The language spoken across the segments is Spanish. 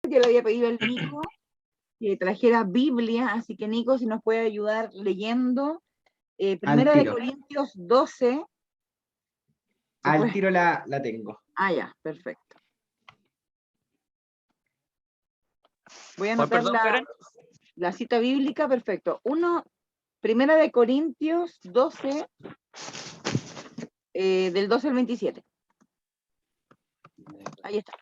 que le había pedido al Nico que trajera Biblia, así que Nico, si nos puede ayudar leyendo Al Primera de tiro. Corintios 12. Si Al puede. tiro la tengo. Ah, ya, perfecto. Voy a ¿Cuál, anotar perdón, Karen? la cita bíblica, perfecto. Primera de Corintios 12, del 12 al 27. Ahí está.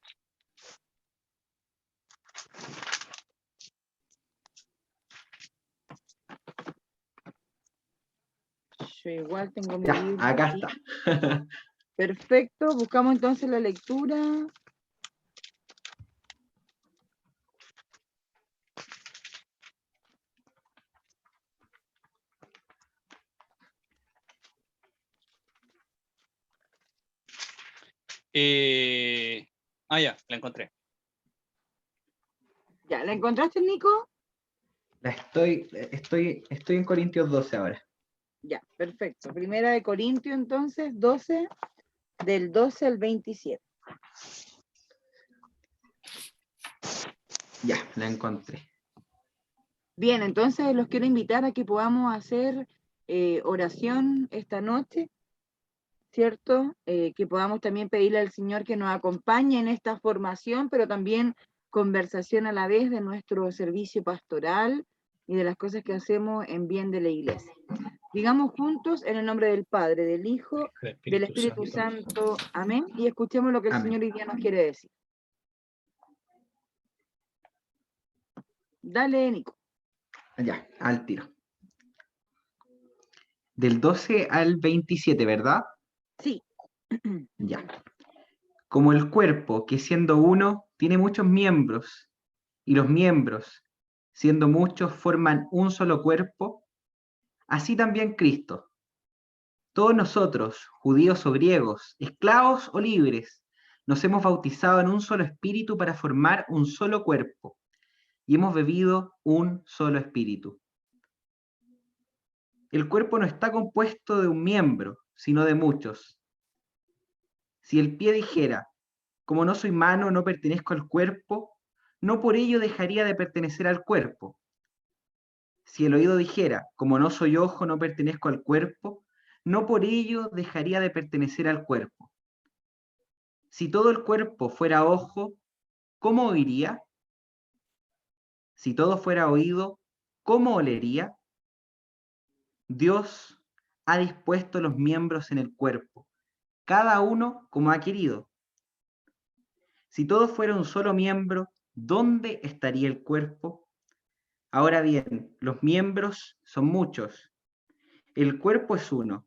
Yo igual tengo mi Ya, Biblia acá aquí. está. Perfecto, buscamos entonces la lectura. Ya, la encontré. ¿Ya la encontraste, Nico? Estoy en Corintios 12 ahora. Ya, perfecto. Primera de Corintios entonces, 12, del 12 al 27. Ya, la encontré. Bien, entonces los quiero invitar a que podamos hacer oración esta noche, ¿cierto? Que podamos también pedirle al Señor que nos acompañe en esta formación, pero también conversación a la vez de nuestro servicio pastoral y de las cosas que hacemos en bien de la iglesia. Digamos juntos en el nombre del Padre, del Hijo, del Espíritu Santo. Amén. Y escuchemos lo que el Amén. Señor hoy día nos quiere decir. Dale, Nico. Ya, al tiro. Del 12 al 27, ¿verdad? Sí. Ya. Como el cuerpo, que siendo uno, tiene muchos miembros, y los miembros, siendo muchos, forman un solo cuerpo, así también Cristo. Todos nosotros, judíos o griegos, esclavos o libres, nos hemos bautizado en un solo espíritu para formar un solo cuerpo, y hemos bebido un solo espíritu. El cuerpo no está compuesto de un miembro, sino de muchos. Si el pie dijera, como no soy mano, no pertenezco al cuerpo, no por ello dejaría de pertenecer al cuerpo. Si el oído dijera, como no soy ojo, no pertenezco al cuerpo, no por ello dejaría de pertenecer al cuerpo. Si todo el cuerpo fuera ojo, ¿cómo oiría? Si todo fuera oído, ¿cómo olería? Dios ha dispuesto los miembros en el cuerpo, cada uno como ha querido. Si todo fuera un solo miembro, ¿dónde estaría el cuerpo? Ahora bien, los miembros son muchos. El cuerpo es uno.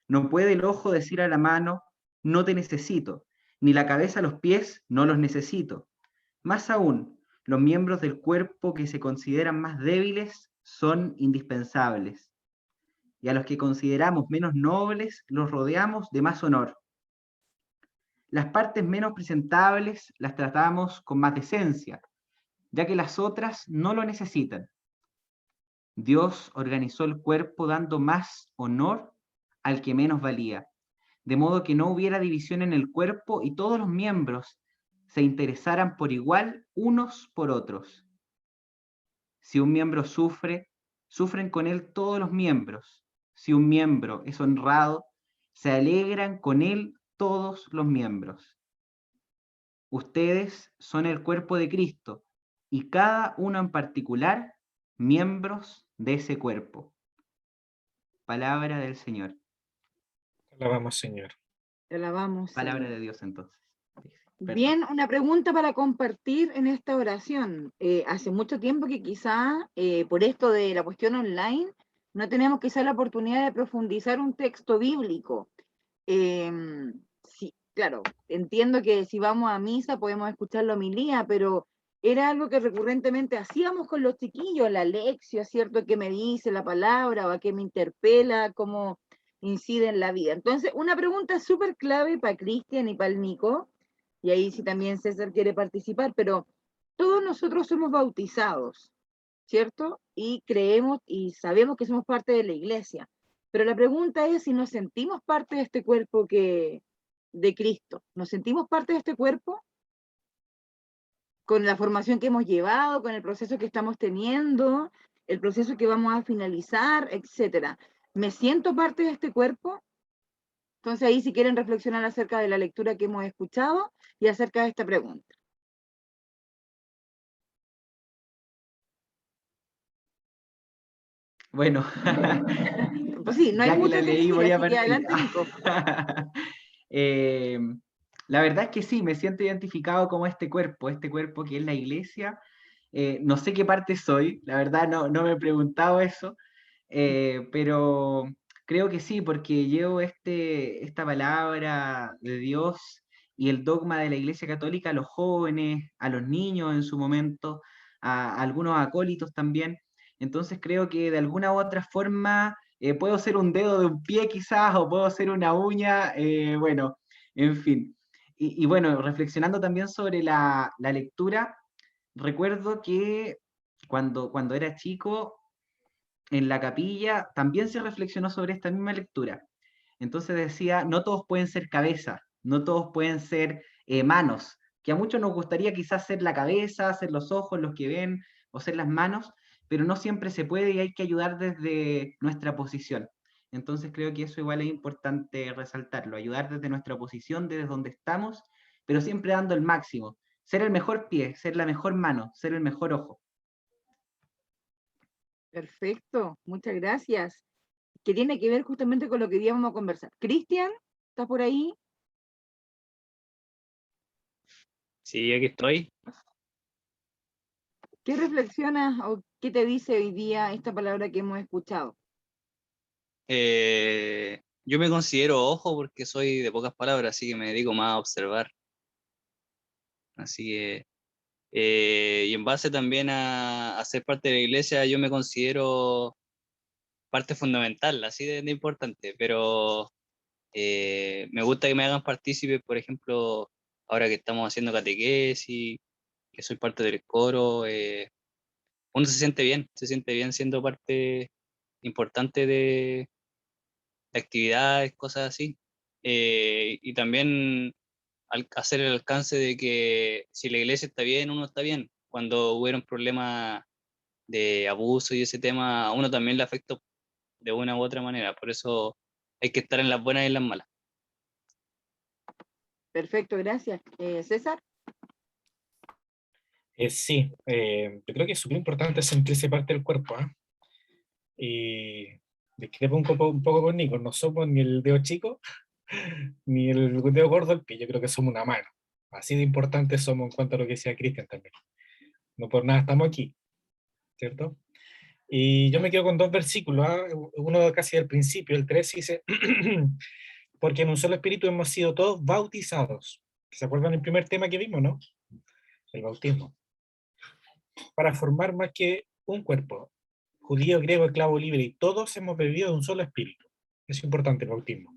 No puede el ojo decir a la mano, no te necesito, ni la cabeza a los pies, no los necesito. Más aún, los miembros del cuerpo que se consideran más débiles son indispensables. Y a los que consideramos menos nobles los rodeamos de más honor. Las partes menos presentables las tratamos con más decencia, ya que las otras no lo necesitan. Dios organizó el cuerpo dando más honor al que menos valía, de modo que no hubiera división en el cuerpo y todos los miembros se interesaran por igual unos por otros. Si un miembro sufre, sufren con él todos los miembros. Si un miembro es honrado, se alegran con él todos los miembros. Ustedes son el cuerpo de Cristo y cada uno en particular miembros de ese cuerpo. Palabra del Señor. Alabamos, Señor. Te alabamos, Palabra Señor. de Dios entonces. Perdón. Bien, una pregunta para compartir en esta oración. Hace mucho tiempo que quizá por esto de la cuestión online no tenemos quizá la oportunidad de profundizar un texto bíblico. Sí, claro, entiendo que si vamos a misa podemos escuchar la homilía, pero era algo que recurrentemente hacíamos con los chiquillos, la lección, ¿cierto? ¿Qué me dice la palabra o a qué me interpela? ¿Cómo incide en la vida? Entonces, una pregunta súper clave para Cristian y para el Nico, y ahí sí también César quiere participar, pero todos nosotros somos bautizados, ¿cierto? Y creemos y sabemos que somos parte de la iglesia. Pero la pregunta es si nos sentimos parte de este cuerpo de Cristo. ¿Nos sentimos parte de este cuerpo? con la formación que hemos llevado, con el proceso que estamos teniendo, el proceso que vamos a finalizar, etcétera. ¿Me siento parte de este cuerpo? Entonces ahí si quieren reflexionar acerca de la lectura que hemos escuchado y acerca de esta pregunta. Bueno, Pues sí, no hay ya que mucho la que leí, decir, voy a así que partir. adelante, Nico. Eh, la verdad es que sí, me siento identificado como este cuerpo que es la iglesia. No sé qué parte soy, la verdad no me he preguntado eso, pero creo que sí, porque llevo esta palabra de Dios y el dogma de la Iglesia Católica a los jóvenes, a los niños en su momento, a algunos acólitos también. Entonces creo que de alguna u otra forma puedo ser un dedo de un pie quizás, o puedo ser una uña, bueno, en fin. Y bueno, reflexionando también sobre la lectura, recuerdo que cuando era chico, en la capilla, también se reflexionó sobre esta misma lectura. Entonces decía, no todos pueden ser cabeza, no todos pueden ser manos, que a muchos nos gustaría quizás ser la cabeza, ser los ojos, los que ven, o ser las manos, pero no siempre se puede y hay que ayudar desde nuestra posición. Entonces creo que eso igual es importante resaltarlo, ayudar desde nuestra posición, desde donde estamos, pero siempre dando el máximo. Ser el mejor pie, ser la mejor mano, ser el mejor ojo. Perfecto, muchas gracias. Que tiene que ver justamente con lo que hoy día vamos a conversar. Cristian, ¿estás por ahí? Sí, aquí estoy. ¿Qué reflexionas o qué te dice hoy día esta palabra que hemos escuchado? Yo me considero ojo porque soy de pocas palabras, así que me dedico más a observar. Así que, y en base también a ser parte de la iglesia, yo me considero parte fundamental, así de importante, pero me gusta que me hagan partícipe, por ejemplo, ahora que estamos haciendo catequesis, que soy parte del coro, uno se siente bien siendo parte importante de actividades, cosas así. Y también hacer el alcance de que si la iglesia está bien, uno está bien. Cuando hubieron problemas de abuso y ese tema, a uno también le afectó de una u otra manera. Por eso hay que estar en las buenas y en las malas. Perfecto, gracias. César, Sí, yo creo que es súper importante sentirse parte del cuerpo, ¿ah? Y discrepo un poco con Nico, no somos ni el dedo chico, ni el dedo gordo del pie, yo creo que somos una mano. Así de importantes somos en cuanto a lo que decía Cristian también. No por nada estamos aquí, ¿cierto? Y yo me quedo con dos versículos, ¿ah? Uno casi del principio, el 3 dice, porque en un solo espíritu hemos sido todos bautizados. ¿Se acuerdan el primer tema que vimos, no? El bautismo. Para formar más que un cuerpo, judío, griego, esclavo, libre, y todos hemos bebido de un solo espíritu. Es importante el bautismo.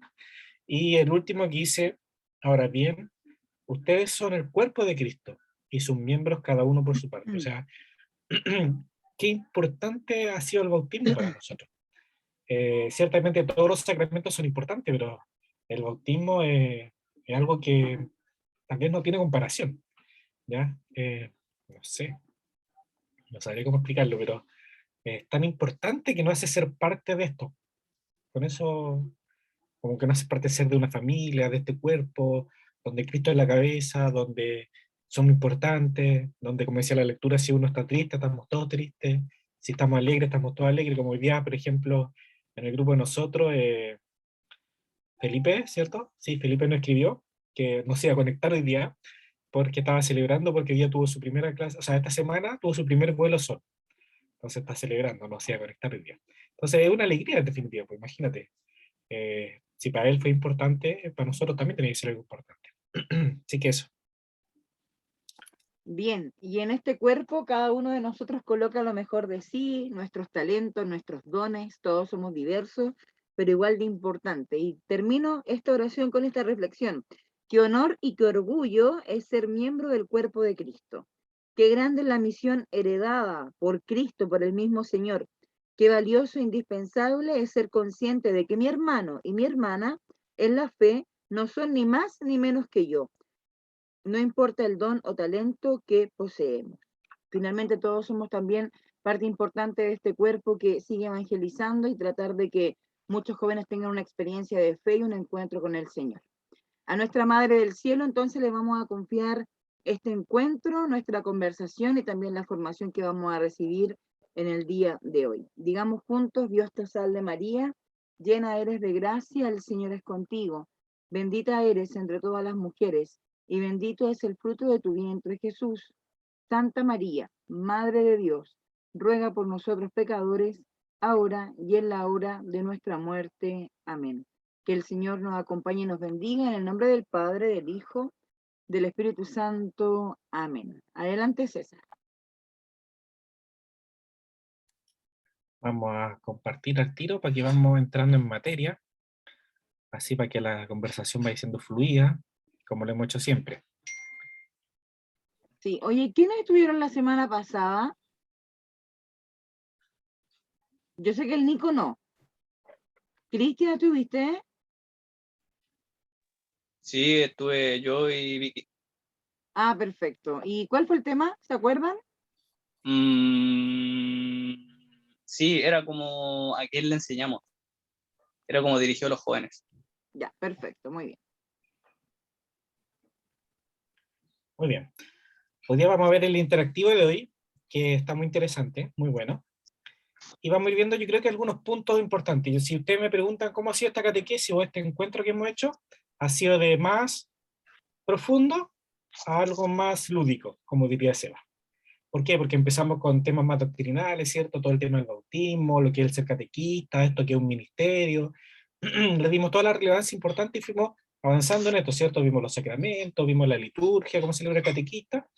Y el último que dice, ahora bien, ustedes son el cuerpo de Cristo y sus miembros cada uno por su parte. O sea, qué importante ha sido el bautismo para nosotros. Ciertamente todos los sacramentos son importantes, pero el bautismo es algo que también no tiene comparación, ¿ya? No sé, no sabría cómo explicarlo, pero es tan importante que nos hace ser parte de esto. Con eso, como que nos hace parte de ser de una familia, de este cuerpo, donde Cristo es la cabeza, donde somos importantes, donde, como decía la lectura, si uno está triste, estamos todos tristes, si estamos alegres, estamos todos alegres, como hoy día, por ejemplo, en el grupo de nosotros, Felipe, ¿cierto? Sí, Felipe nos escribió que no se iba a conectar hoy día porque estaba celebrando porque hoy día tuvo su primera clase, o sea, esta semana tuvo su primer vuelo solo. Entonces está celebrando, no se iba a conectar hoy día. Entonces es una alegría en definitiva, pues imagínate. Si para él fue importante, para nosotros también tiene que ser algo importante. Así que eso. bien, y en este cuerpo cada uno de nosotros coloca lo mejor de sí, nuestros talentos, nuestros dones, todos somos diversos, pero igual de importante. Y termino esta oración con esta reflexión. Qué honor y qué orgullo es ser miembro del cuerpo de Cristo. Qué grande es la misión heredada por Cristo, por el mismo Señor. Qué valioso e indispensable es ser consciente de que mi hermano y mi hermana en la fe no son ni más ni menos que yo. no importa el don o talento que poseemos. Finalmente todos somos también parte importante de este cuerpo que sigue evangelizando y tratar de que muchos jóvenes tengan una experiencia de fe y un encuentro con el Señor. A nuestra Madre del Cielo entonces le vamos a confiar este encuentro, nuestra conversación y también la formación que vamos a recibir en el día de hoy. Digamos juntos: Dios te salve María, llena eres de gracia, el Señor es contigo. Bendita eres entre todas las mujeres, y bendito es el fruto de tu vientre, Jesús. Santa María, Madre de Dios, ruega por nosotros pecadores, ahora y en la hora de nuestra muerte. Amén. Que el Señor nos acompañe y nos bendiga en el nombre del Padre, del Hijo, del Espíritu Santo. Amén. Adelante, César. Vamos a compartir al tiro para que vamos entrando en materia, así para que la conversación vaya siendo fluida, como lo hemos hecho siempre. Sí, oye, ¿quiénes estuvieron la semana pasada? Yo sé que el Nico no. Cristian, ¿estuviste? Sí, estuve yo y Vicky. Ah, perfecto. ¿Y cuál fue el tema? ¿Se acuerdan? Sí, era como a quién le enseñamos. Era como dirigido a los jóvenes. Ya, perfecto, muy bien. Muy bien. Hoy día vamos a ver el interactivo de hoy, que está muy interesante, muy bueno. Y vamos a ir viendo, yo creo que algunos puntos importantes. Si ustedes me preguntan cómo ha sido esta catequesis o este encuentro que hemos hecho, ha sido de más profundo a algo más lúdico, como diría Seba. ¿Por qué? Porque empezamos con temas más doctrinales, ¿cierto? Todo el tema del bautismo, lo que es el ser catequista, esto que es un ministerio. Le dimos toda la relevancia importante y fuimos avanzando en esto, ¿cierto? Vimos los sacramentos, vimos la liturgia, cómo se celebra el catequista.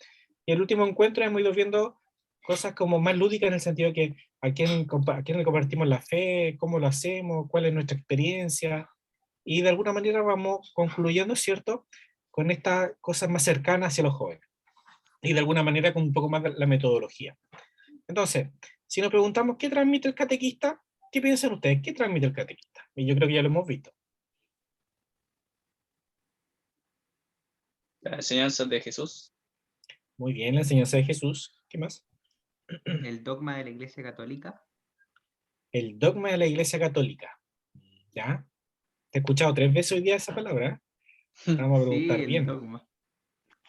Y el último encuentro hemos ido viendo cosas como más lúdicas en el sentido de que a quién le compartimos la fe, cómo lo hacemos, cuál es nuestra experiencia. Y de alguna manera vamos concluyendo, ¿cierto? Con estas cosas más cercanas hacia los jóvenes y de alguna manera con un poco más de la metodología. Entonces, si nos preguntamos qué transmite el catequista, ¿qué piensan ustedes? ¿Qué transmite el catequista? Y yo creo que ya lo hemos visto. Las enseñanzas de Jesús. Muy bien, la enseñanza de Jesús. ¿Qué más? El dogma de la Iglesia Católica. El dogma de la Iglesia Católica. ¿Ya? Te he escuchado 3 veces hoy día esa palabra. Vamos a Sí, preguntar el bien. dogma.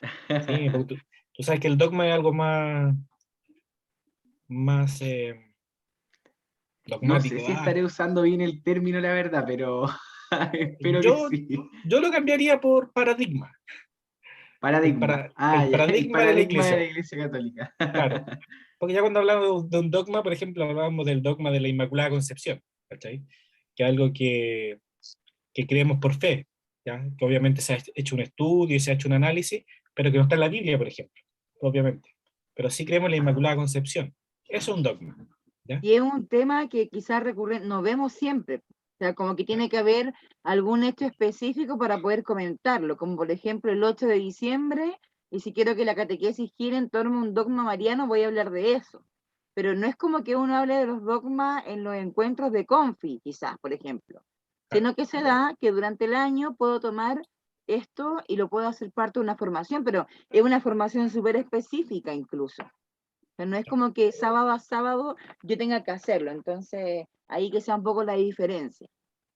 Sí, porque tú sabes que el dogma es algo más No sé dogmático. si estaré usando bien el término, la verdad, pero espero que Yo, sí. yo lo cambiaría por paradigma. Paradigma. El Ya, el paradigma de la paradigma de la Iglesia. Iglesia Católica. Claro. Porque ya cuando hablamos de un dogma, por ejemplo, hablábamos del dogma de la Inmaculada Concepción, ¿cachai? Que es algo que creemos por fe, ¿ya? Que obviamente se ha hecho un estudio y se ha hecho un análisis, pero que no está en la Biblia, por ejemplo, obviamente. Pero sí creemos en la Inmaculada Concepción. Eso es un dogma, ¿ya? Y es un tema que quizás no vemos siempre. O sea, como que tiene que haber algún hecho específico para poder comentarlo, como por ejemplo el 8 de diciembre, y si quiero que la catequesis gire en torno a un dogma mariano, voy a hablar de eso. Pero no es como que uno hable de los dogmas en los encuentros de Confi, quizás, por ejemplo, Claro. sino que se da que durante el año puedo tomar esto y lo puedo hacer parte de una formación, pero es una formación súper específica incluso. O sea, no es como que sábado a sábado yo tenga que hacerlo, entonces ahí que sea un poco la diferencia.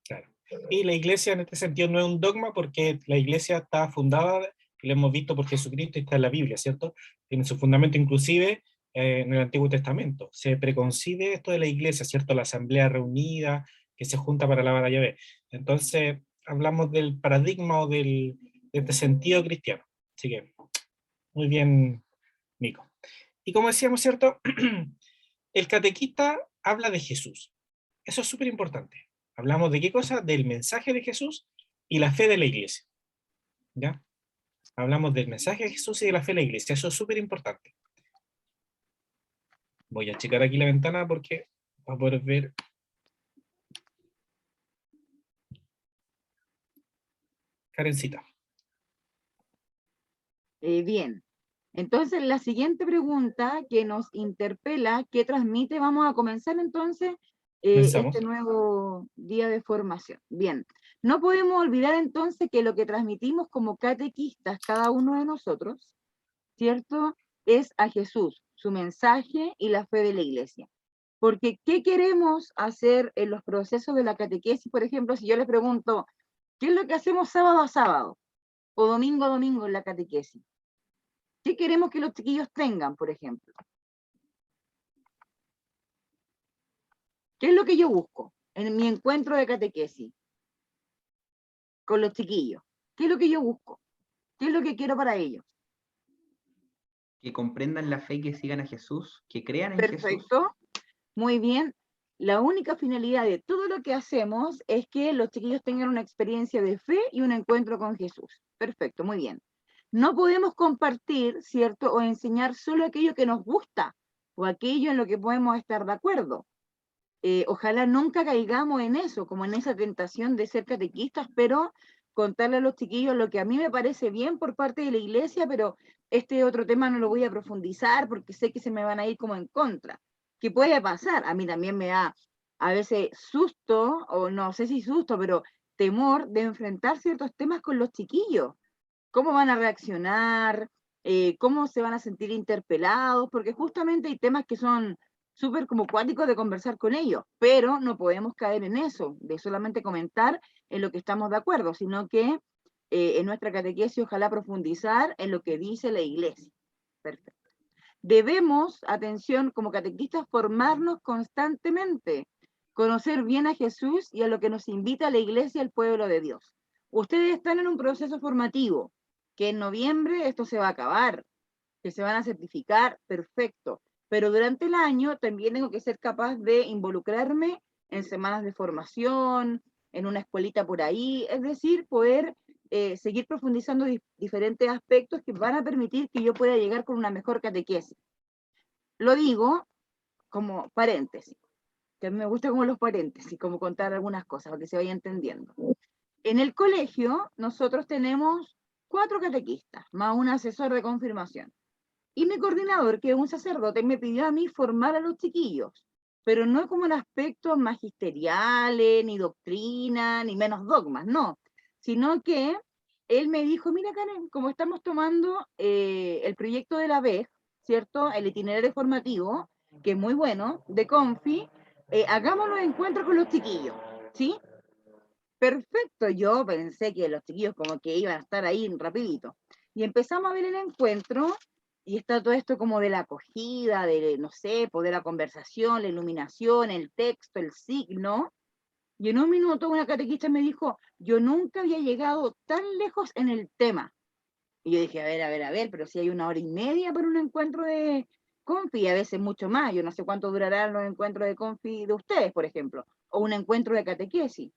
Claro. Y la iglesia en este sentido no es un dogma porque la iglesia está fundada, y lo hemos visto por Jesucristo y está en la Biblia, ¿cierto? Tiene su fundamento inclusive en el Antiguo Testamento. Se preconcibe esto de la iglesia, ¿cierto? La asamblea reunida que se junta para alabar a Yahvé. Entonces hablamos del paradigma o de este sentido cristiano. Así que, muy bien, Nico. Y como decíamos, ¿cierto? El catequista habla de Jesús. Eso es súper importante. Hablamos de qué cosa? Del mensaje de Jesús y la fe de la iglesia. ¿Ya? Hablamos del mensaje de Jesús y de la fe de la iglesia. Eso es súper importante. Voy a checar aquí la ventana porque va a poder ver. Karencita. Bien, entonces la siguiente pregunta que nos interpela, ¿qué transmite? Vamos a comenzar entonces este Pensamos. nuevo día de formación. Bien, No podemos olvidar entonces que lo que transmitimos como catequistas, cada uno de nosotros, ¿cierto? Es a Jesús, su mensaje y la fe de la iglesia. Porque, ¿qué queremos hacer en los procesos de la catequesis? Por ejemplo, si yo les pregunto, ¿qué es lo que hacemos sábado a sábado? O domingo a domingo en la catequesis. ¿Qué queremos que los chiquillos tengan, por ejemplo? ¿Qué es lo que yo busco en mi encuentro de catequesis con los chiquillos? ¿Qué es lo que yo busco? ¿Qué es lo que quiero para ellos? Que comprendan la fe y que sigan a Jesús, que crean en Jesús. Perfecto, muy bien. La única finalidad de todo lo que hacemos es que los chiquillos tengan una experiencia de fe y un encuentro con Jesús. Perfecto, muy bien. No podemos compartir, ¿cierto? O enseñar solo aquello que nos gusta o aquello en lo que podemos estar de acuerdo. Ojalá nunca caigamos en eso, como en esa tentación de ser catequistas, pero contarle a los chiquillos lo que a mí me parece bien por parte de la iglesia, pero este otro tema no lo voy a profundizar porque sé que se me van a ir como en contra. ¿Qué puede pasar? A mí también me da a veces susto, o no sé si susto, pero temor de enfrentar ciertos temas con los chiquillos. ¿Cómo van a reaccionar? ¿Cómo se van a sentir interpelados? Porque justamente hay temas que son súper como cuáticos de conversar con ellos, pero no podemos caer en eso, de solamente comentar en lo que estamos de acuerdo, sino que en nuestra catequesis ojalá profundizar en lo que dice la iglesia. Perfecto. Debemos, atención, como catequistas, formarnos constantemente, conocer bien a Jesús y a lo que nos invita la iglesia y el pueblo de Dios. Ustedes están en un proceso formativo, que en noviembre esto se va a acabar, que se van a certificar, perfecto. Pero durante el año también tengo que ser capaz de involucrarme en semanas de formación, en una escuelita por ahí, es decir, poder seguir profundizando diferentes aspectos que van a permitir que yo pueda llegar con una mejor catequesis. Lo digo como paréntesis, que a mí me gusta como los paréntesis, como contar algunas cosas para que se vaya entendiendo. En el colegio nosotros tenemos 4 catequistas, más un asesor de confirmación. Y mi coordinador, que es un sacerdote, me pidió a mí formar a los chiquillos, pero no como en aspectos magisteriales, ni doctrina, ni menos dogmas, no, sino que él me dijo, mira Karen, como estamos tomando el proyecto de la VEG, ¿cierto? El itinerario formativo, que es muy bueno, de Confi, hagamos los encuentros con los chiquillos, ¿sí? Perfecto, yo pensé que los chiquillos como que iban a estar ahí rapidito. Y empezamos a ver el encuentro y está todo esto como de la acogida, de, no sé, poder la conversación, la iluminación, el texto, el signo. Y en un minuto una catequista me dijo, yo nunca había llegado tan lejos en el tema. Y yo dije, a ver, pero si hay 1 hora y media para un encuentro de confi, y a veces mucho más, yo no sé cuánto durarán los encuentros de confi de ustedes, por ejemplo, o un encuentro de catequesis.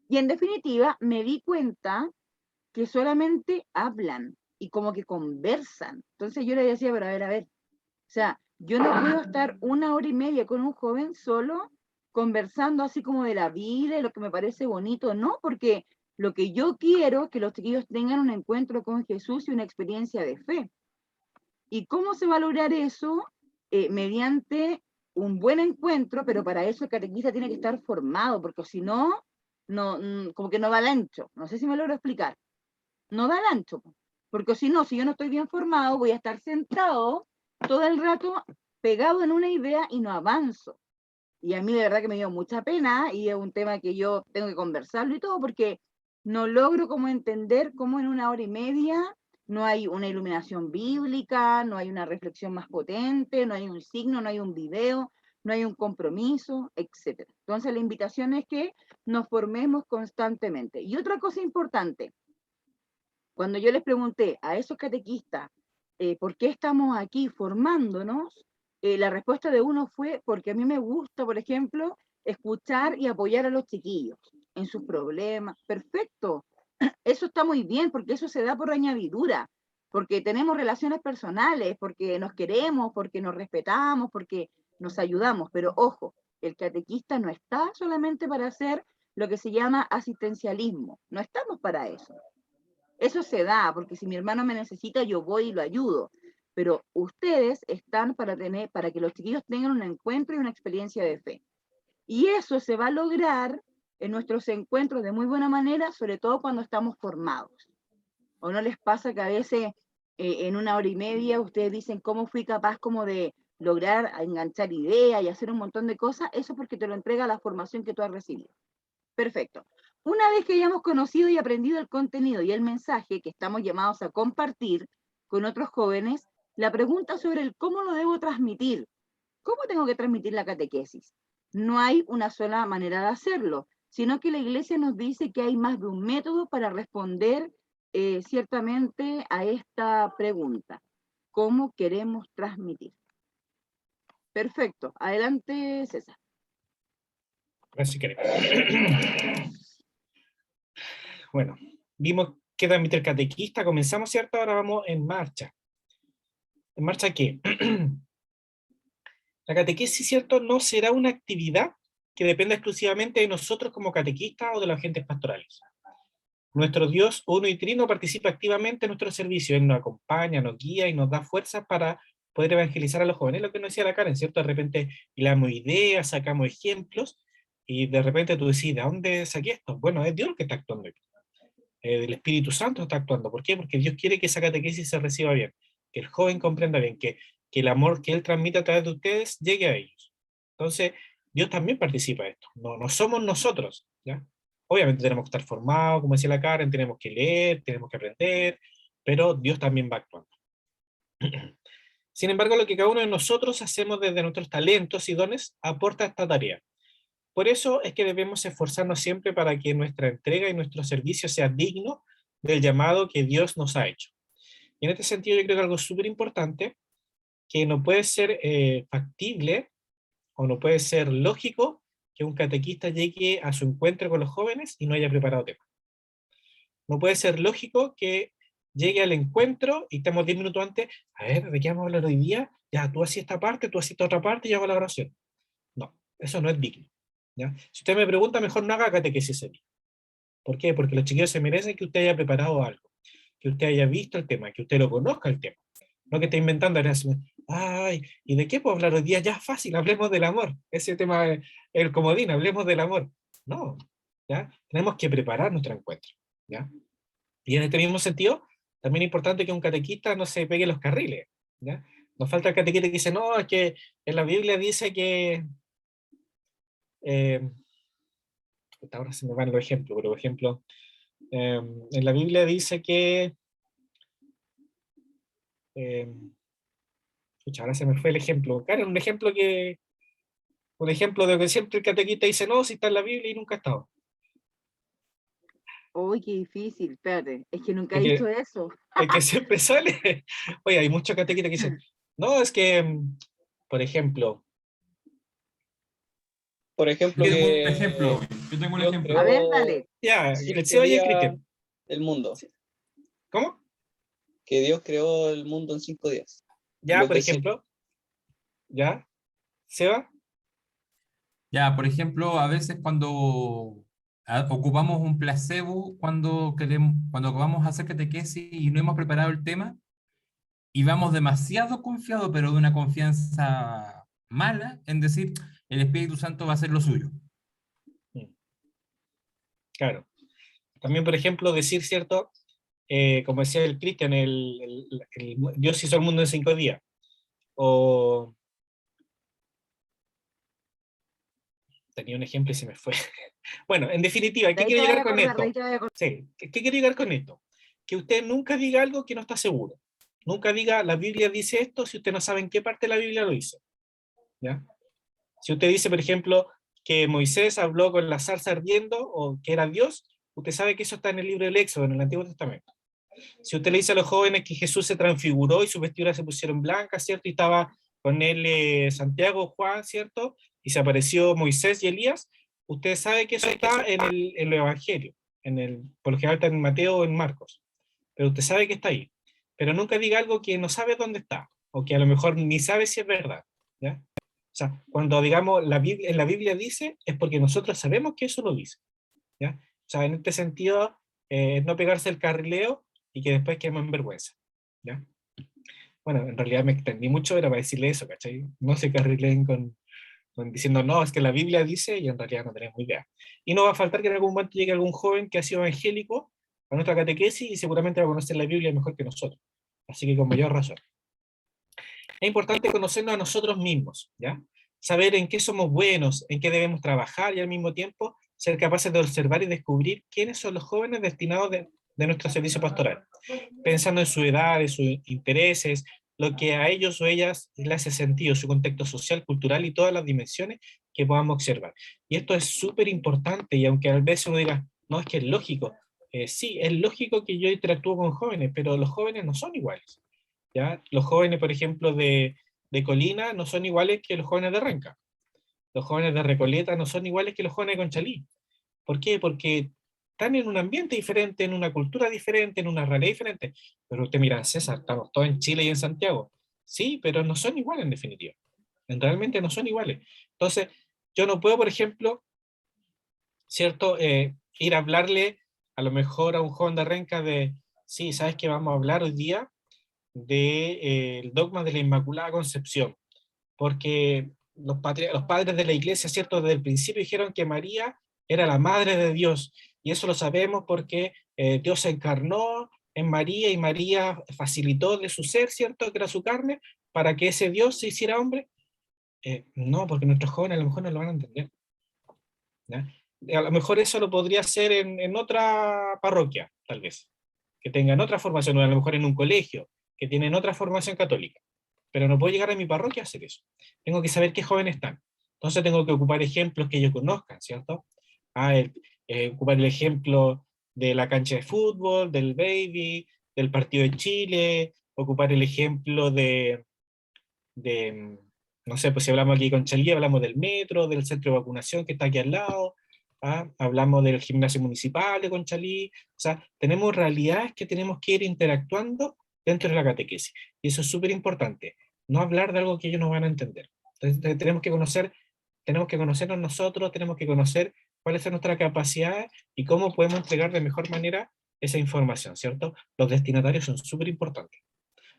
Y en definitiva, me di cuenta que solamente hablan y como que conversan. Entonces yo le decía, pero a ver, o sea, yo no puedo estar 1 hora y media con un joven solo conversando así como de la vida y lo que me parece bonito, no, porque lo que yo quiero es que los chiquillos tengan un encuentro con Jesús y una experiencia de fe. ¿Y cómo se va a lograr eso? Mediante un buen encuentro, pero para eso el catequista tiene que estar formado, porque si no, como que no va al ancho. No sé si me logro explicar. No da el ancho, porque si no, si yo no estoy bien formado, voy a estar sentado todo el rato pegado en una idea y no avanzo. Y a mí de verdad que me dio mucha pena y es un tema que yo tengo que conversarlo y todo, porque no logro como entender cómo en 1 hora y media no hay una iluminación bíblica, no hay una reflexión más potente, no hay un signo, no hay un video, no hay un compromiso, etc. Entonces la invitación es que nos formemos constantemente. Y otra cosa importante, cuando yo les pregunté a esos catequistas por qué estamos aquí formándonos, la respuesta de uno fue porque a mí me gusta, por ejemplo, escuchar y apoyar a los chiquillos en sus problemas. Perfecto, eso está muy bien, porque eso se da por añadidura, porque tenemos relaciones personales, porque nos queremos, porque nos respetamos, porque nos ayudamos, pero ojo, el catequista no está solamente para hacer lo que se llama asistencialismo, no estamos para eso. Eso se da, porque si mi hermano me necesita, yo voy y lo ayudo. Pero ustedes están para que los chiquillos tengan un encuentro y una experiencia de fe. Y eso se va a lograr en nuestros encuentros de muy buena manera, sobre todo cuando estamos formados. ¿O no les pasa que a veces en una hora y media ustedes dicen cómo fui capaz como de lograr enganchar ideas y hacer un montón de cosas? Eso es porque te lo entrega la formación que tú has recibido. Perfecto. Una vez que hayamos conocido y aprendido el contenido y el mensaje que estamos llamados a compartir con otros jóvenes, la pregunta sobre el cómo lo debo transmitir. ¿Cómo tengo que transmitir la catequesis? No hay una sola manera de hacerlo, sino que la Iglesia nos dice que hay más de un método para responder ciertamente a esta pregunta. ¿Cómo queremos transmitir? Perfecto. Adelante, César. Así que, bueno, vimos qué transmite el catequista, comenzamos, ¿cierto? Ahora vamos en marcha. ¿En marcha qué? La catequesis, ¿cierto? No será una actividad que dependa exclusivamente de nosotros como catequistas o de los agentes pastorales. Nuestro Dios uno y trino participa activamente en nuestro servicio. Él nos acompaña, nos guía y nos da fuerzas para poder evangelizar a los jóvenes. Lo que nos decía la Karen, ¿cierto? De repente hilamos ideas, sacamos ejemplos, y de repente tú decís, ¿de dónde saqué esto? Bueno, es Dios el que está actuando aquí. El Espíritu Santo está actuando. ¿Por qué? Porque Dios quiere que esa catequesis se reciba bien, que el joven comprenda bien, que el amor que Él transmite a través de ustedes llegue a ellos. Entonces, Dios también participa de esto. No, no somos nosotros, ¿ya? Obviamente tenemos que estar formados, como decía la Karen, tenemos que leer, tenemos que aprender, pero Dios también va actuando. Sin embargo, lo que cada uno de nosotros hacemos desde nuestros talentos y dones aporta a esta tarea. Por eso es que debemos esforzarnos siempre para que nuestra entrega y nuestro servicio sea digno del llamado que Dios nos ha hecho. Y en este sentido yo creo que algo súper importante, que no puede ser factible o no puede ser lógico que un catequista llegue a su encuentro con los jóvenes y no haya preparado tema. No puede ser lógico que llegue al encuentro y estemos 10 minutos antes, a ver, ¿de qué vamos a hablar hoy día? Ya, tú haces esta parte, tú haces esta otra parte y yo hago la oración. No, eso no es digno, ¿ya? Si usted me pregunta, mejor no haga catequesis ese día. ¿Por qué? Porque los chiquillos se merecen que usted haya preparado algo, que usted haya visto el tema, que usted lo conozca el tema. No que esté inventando, ay, ¿y de qué puedo hablar hoy día? Ya fácil, hablemos del amor. Ese tema es el comodín, hablemos del amor. No, ¿ya? Tenemos que preparar nuestro encuentro, ¿ya? Y en este mismo sentido, también es importante que un catequista no se pegue los carriles, ¿ya? Nos falta el catequista que dice, no, es que en la Biblia dice que... ahora se me van los ejemplos, pero por ejemplo, en la Biblia dice que... ahora se me fue el ejemplo. Claro, un ejemplo de que siempre el catequista dice, no, si está en la Biblia y nunca ha estado. Uy, qué difícil, espérate, es que nunca he Es que, dicho eso. es que siempre sale. Oye, hay muchos catequistas que dicen, no, es que, por ejemplo... Por ejemplo, Yo tengo un que ejemplo. Yo tengo un Dios ejemplo. A ver, creó dale. Ya, en el 5 Seba y el días Cristian. el mundo. ¿Cómo? Que Dios creó el mundo en 5 días. Ya, Lo por que sí. ejemplo. Ya. Seba. Ya, por ejemplo, a veces cuando ocupamos un placebo, cuando vamos a hacer catequesis y no hemos preparado el tema, y vamos demasiado confiados, pero de una confianza mala, en decir, el Espíritu Santo va a hacer lo suyo. Claro. También, por ejemplo, decir, ¿cierto? Como decía el Cristian, Dios hizo el mundo en 5 días. O... Tenía un ejemplo y se me fue. Bueno, en definitiva, ¿qué quiero llegar con esto? Sí, ¿qué quiero llegar con esto? Que usted nunca diga algo que no está seguro. Nunca diga, la Biblia dice esto, si usted no sabe en qué parte de la Biblia lo dice. ¿Ya? Si usted dice, por ejemplo, que Moisés habló con la zarza ardiendo, o que era Dios, usted sabe que eso está en el libro del Éxodo, en el Antiguo Testamento. Si usted le dice a los jóvenes que Jesús se transfiguró y sus vestiduras se pusieron blancas, ¿cierto? Y estaba con él Santiago, Juan, ¿cierto? Y se apareció Moisés y Elías, usted sabe que eso está en el Evangelio, por lo general está en Mateo o en Marcos, pero usted sabe que está ahí. Pero nunca diga algo que no sabe dónde está, o que a lo mejor ni sabe si es verdad, ¿ya? O sea, cuando digamos en la Biblia dice, es porque nosotros sabemos que eso lo dice, ¿ya? O sea, en este sentido, no pegarse el carrileo y que después quedemos en vergüenza, ¿ya? Bueno, en realidad me extendí mucho, era para decirle eso, ¿cachai? No se carrileen con diciendo, no, es que la Biblia dice, y en realidad no tenemos idea. Y no va a faltar que en algún momento llegue algún joven que ha sido evangélico a nuestra catequesis y seguramente va a conocer la Biblia mejor que nosotros. Así que con mayor razón. Es importante conocernos a nosotros mismos, ¿ya? Saber en qué somos buenos, en qué debemos trabajar y al mismo tiempo ser capaces de observar y descubrir quiénes son los jóvenes destinados de nuestro servicio pastoral, pensando en su edad, en sus intereses, lo que a ellos o ellas les hace sentido, su contexto social, cultural y todas las dimensiones que podamos observar. Y esto es súper importante, y aunque a veces uno diga, no, es que es lógico, sí, es lógico que yo interactúo con jóvenes, pero los jóvenes no son iguales. ¿Ya? Los jóvenes, por ejemplo, de Colina no son iguales que los jóvenes de Renca. Los jóvenes de Recoleta no son iguales que los jóvenes de Conchalí. ¿Por qué? Porque están en un ambiente diferente, en una cultura diferente, en una realidad diferente. Pero usted mira, César, estamos todos en Chile y en Santiago. Sí, pero no son iguales en definitiva. Realmente no son iguales. Entonces, yo no puedo, por ejemplo, ¿cierto? Ir a hablarle a lo mejor a un joven de Renca de, sí, ¿sabes qué vamos a hablar hoy día? Del dogma de la Inmaculada Concepción, porque los padres de la iglesia, ¿cierto? Desde el principio dijeron que María era la madre de Dios, y eso lo sabemos porque Dios se encarnó en María y María facilitó de su ser, ¿cierto? Que era su carne, para que ese Dios se hiciera hombre. No, porque nuestros jóvenes a lo mejor no lo van a entender, ¿ya? A lo mejor eso lo podría hacer en otra parroquia, tal vez, que tengan otra formación, o a lo mejor en un colegio, que tienen otra formación católica. Pero no puedo llegar a mi parroquia a hacer eso. Tengo que saber qué jóvenes están. Entonces tengo que ocupar ejemplos que ellos conozcan, ¿cierto? Ocupar el ejemplo de la cancha de fútbol, del baby, del partido de Chile, ocupar el ejemplo de, no sé, pues si hablamos aquí con Chalí, hablamos del metro, del centro de vacunación que está aquí al lado, hablamos del gimnasio municipal de Conchalí, o sea, tenemos realidades que tenemos que ir interactuando dentro de la catequesis, y eso es súper importante, no hablar de algo que ellos no van a entender. Entonces tenemos que conocernos nosotros, tenemos que conocer cuáles son nuestras capacidades y cómo podemos entregar de mejor manera esa información, ¿cierto? Los destinatarios son súper importantes.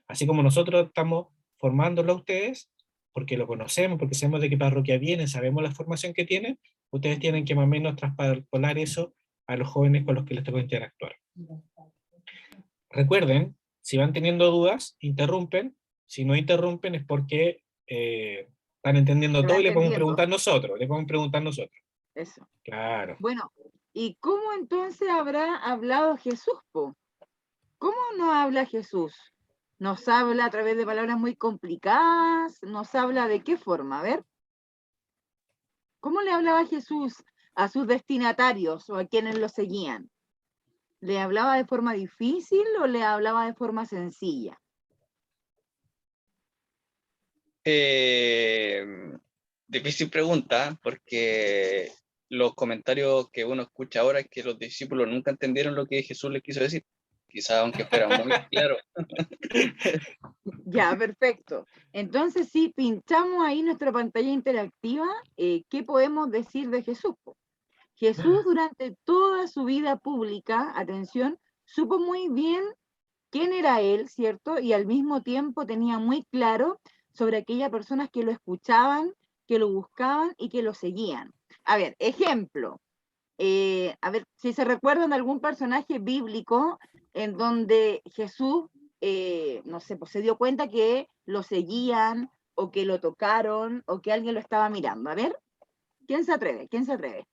Así como nosotros estamos formándolo a ustedes, porque lo conocemos, porque sabemos de qué parroquia vienen, sabemos la formación que tienen, ustedes tienen que más o menos traspolar eso a los jóvenes con los que les toca interactuar. Recuerden, si van teniendo dudas, interrumpen. Si no interrumpen es porque están entendiendo Se va todo y le podemos entendiendo. preguntar nosotros. Eso. Claro. Bueno, ¿y cómo entonces habrá hablado Jesús, po? ¿Cómo nos habla Jesús? ¿Nos habla a través de palabras muy complicadas? ¿Nos habla de qué forma? A ver, ¿cómo le hablaba Jesús a sus destinatarios o a quienes lo seguían? ¿Le hablaba de forma difícil o le hablaba de forma sencilla? Difícil pregunta, porque los comentarios que uno escucha ahora es que los discípulos nunca entendieron lo que Jesús les quiso decir, quizás aunque fuera muy claro. Ya, perfecto. Entonces, si pinchamos ahí nuestra pantalla interactiva, ¿qué podemos decir de Jesús, po? Jesús durante toda su vida pública, atención, supo muy bien quién era él, ¿cierto? Y al mismo tiempo tenía muy claro sobre aquellas personas que lo escuchaban, que lo buscaban y que lo seguían. A ver, ejemplo. A ver, si se recuerdan de algún personaje bíblico en donde Jesús, no sé, pues se dio cuenta que lo seguían o que lo tocaron o que alguien lo estaba mirando. A ver, ¿quién se atreve? ¿Quién se atreve?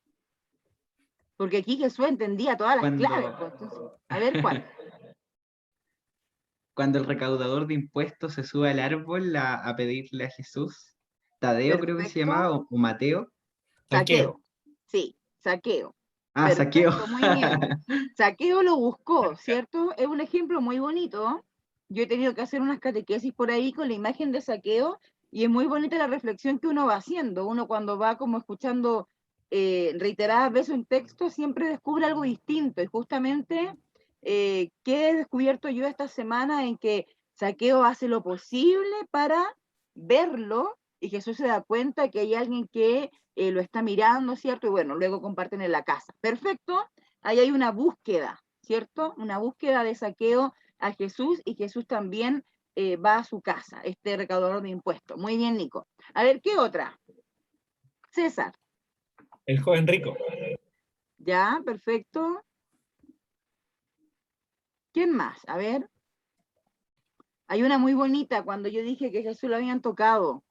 Porque aquí Jesús entendía todas las claves. Pues, entonces, a ver, ¿cuál? Cuando el recaudador de impuestos se sube al árbol a pedirle a Jesús, Tadeo creo que se Perfecto. llamaba, o Mateo. Saqueo. Sí, saqueo. Ah, Saqueo. Perfecto, muy bien. Saqueo lo buscó, ¿cierto? Es un ejemplo muy bonito. Yo he tenido que hacer unas catequesis por ahí con la imagen de Saqueo y es muy bonita la reflexión que uno va haciendo. Uno cuando va como escuchando reiteradas veces un texto siempre descubre algo distinto y justamente ¿qué he descubierto yo esta semana en que Saqueo hace lo posible para verlo y Jesús se da cuenta que hay alguien que lo está mirando, ¿cierto? Y bueno, luego comparten en la casa. Perfecto, ahí hay una búsqueda, ¿cierto? Una búsqueda de Saqueo a Jesús y Jesús también va a su casa, este recaudador de impuestos. Muy bien, Nico. A ver, ¿qué otra? César. El joven rico. Ya, perfecto. ¿Quién más? A ver. Hay una muy bonita cuando yo dije que Jesús lo habían tocado.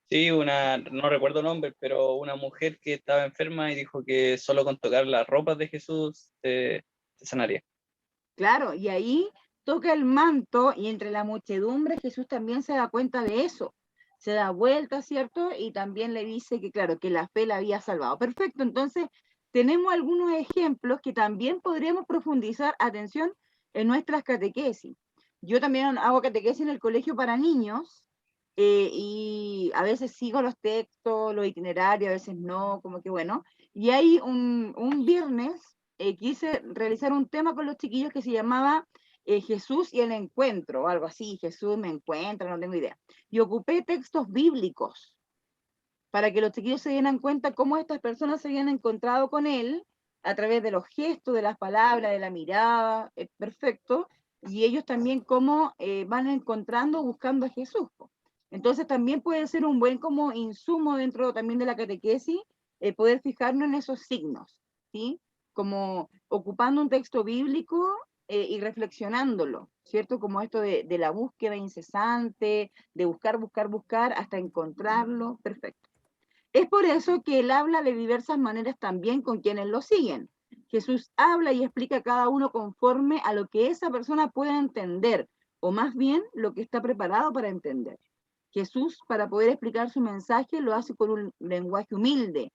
Sí, no recuerdo el nombre, pero una mujer que estaba enferma y dijo que solo con tocar las ropas de Jesús se sanaría. Claro, y ahí toca el manto y entre la muchedumbre Jesús también se da cuenta de eso. Se da vuelta, ¿cierto? Y también le dice que, claro, que la fe la había salvado. Perfecto, entonces tenemos algunos ejemplos que también podríamos profundizar, atención, en nuestras catequesis. Yo también hago catequesis en el colegio para niños y a veces sigo los textos, los itinerarios, a veces no, como que bueno. Y hay un viernes quise realizar un tema con los chiquillos que se llamaba Jesús y el encuentro, o algo así, Jesús me encuentra, no tengo idea. Y ocupé textos bíblicos para que los chiquillos se dieran cuenta cómo estas personas se habían encontrado con él a través de los gestos, de las palabras, de la mirada, perfecto, y ellos también cómo van encontrando, buscando a Jesús. Entonces también puede ser un buen como insumo dentro también de la catequesis, poder fijarnos en esos signos, ¿sí? Como ocupando un texto bíblico y reflexionándolo, ¿cierto? Como esto de la búsqueda incesante, de buscar, buscar, buscar hasta encontrarlo, perfecto. Es por eso que él habla de diversas maneras también con quienes lo siguen. Jesús habla y explica a cada uno conforme a lo que esa persona pueda entender, o más bien lo que está preparado para entender. Jesús, para poder explicar su mensaje, lo hace con un lenguaje humilde,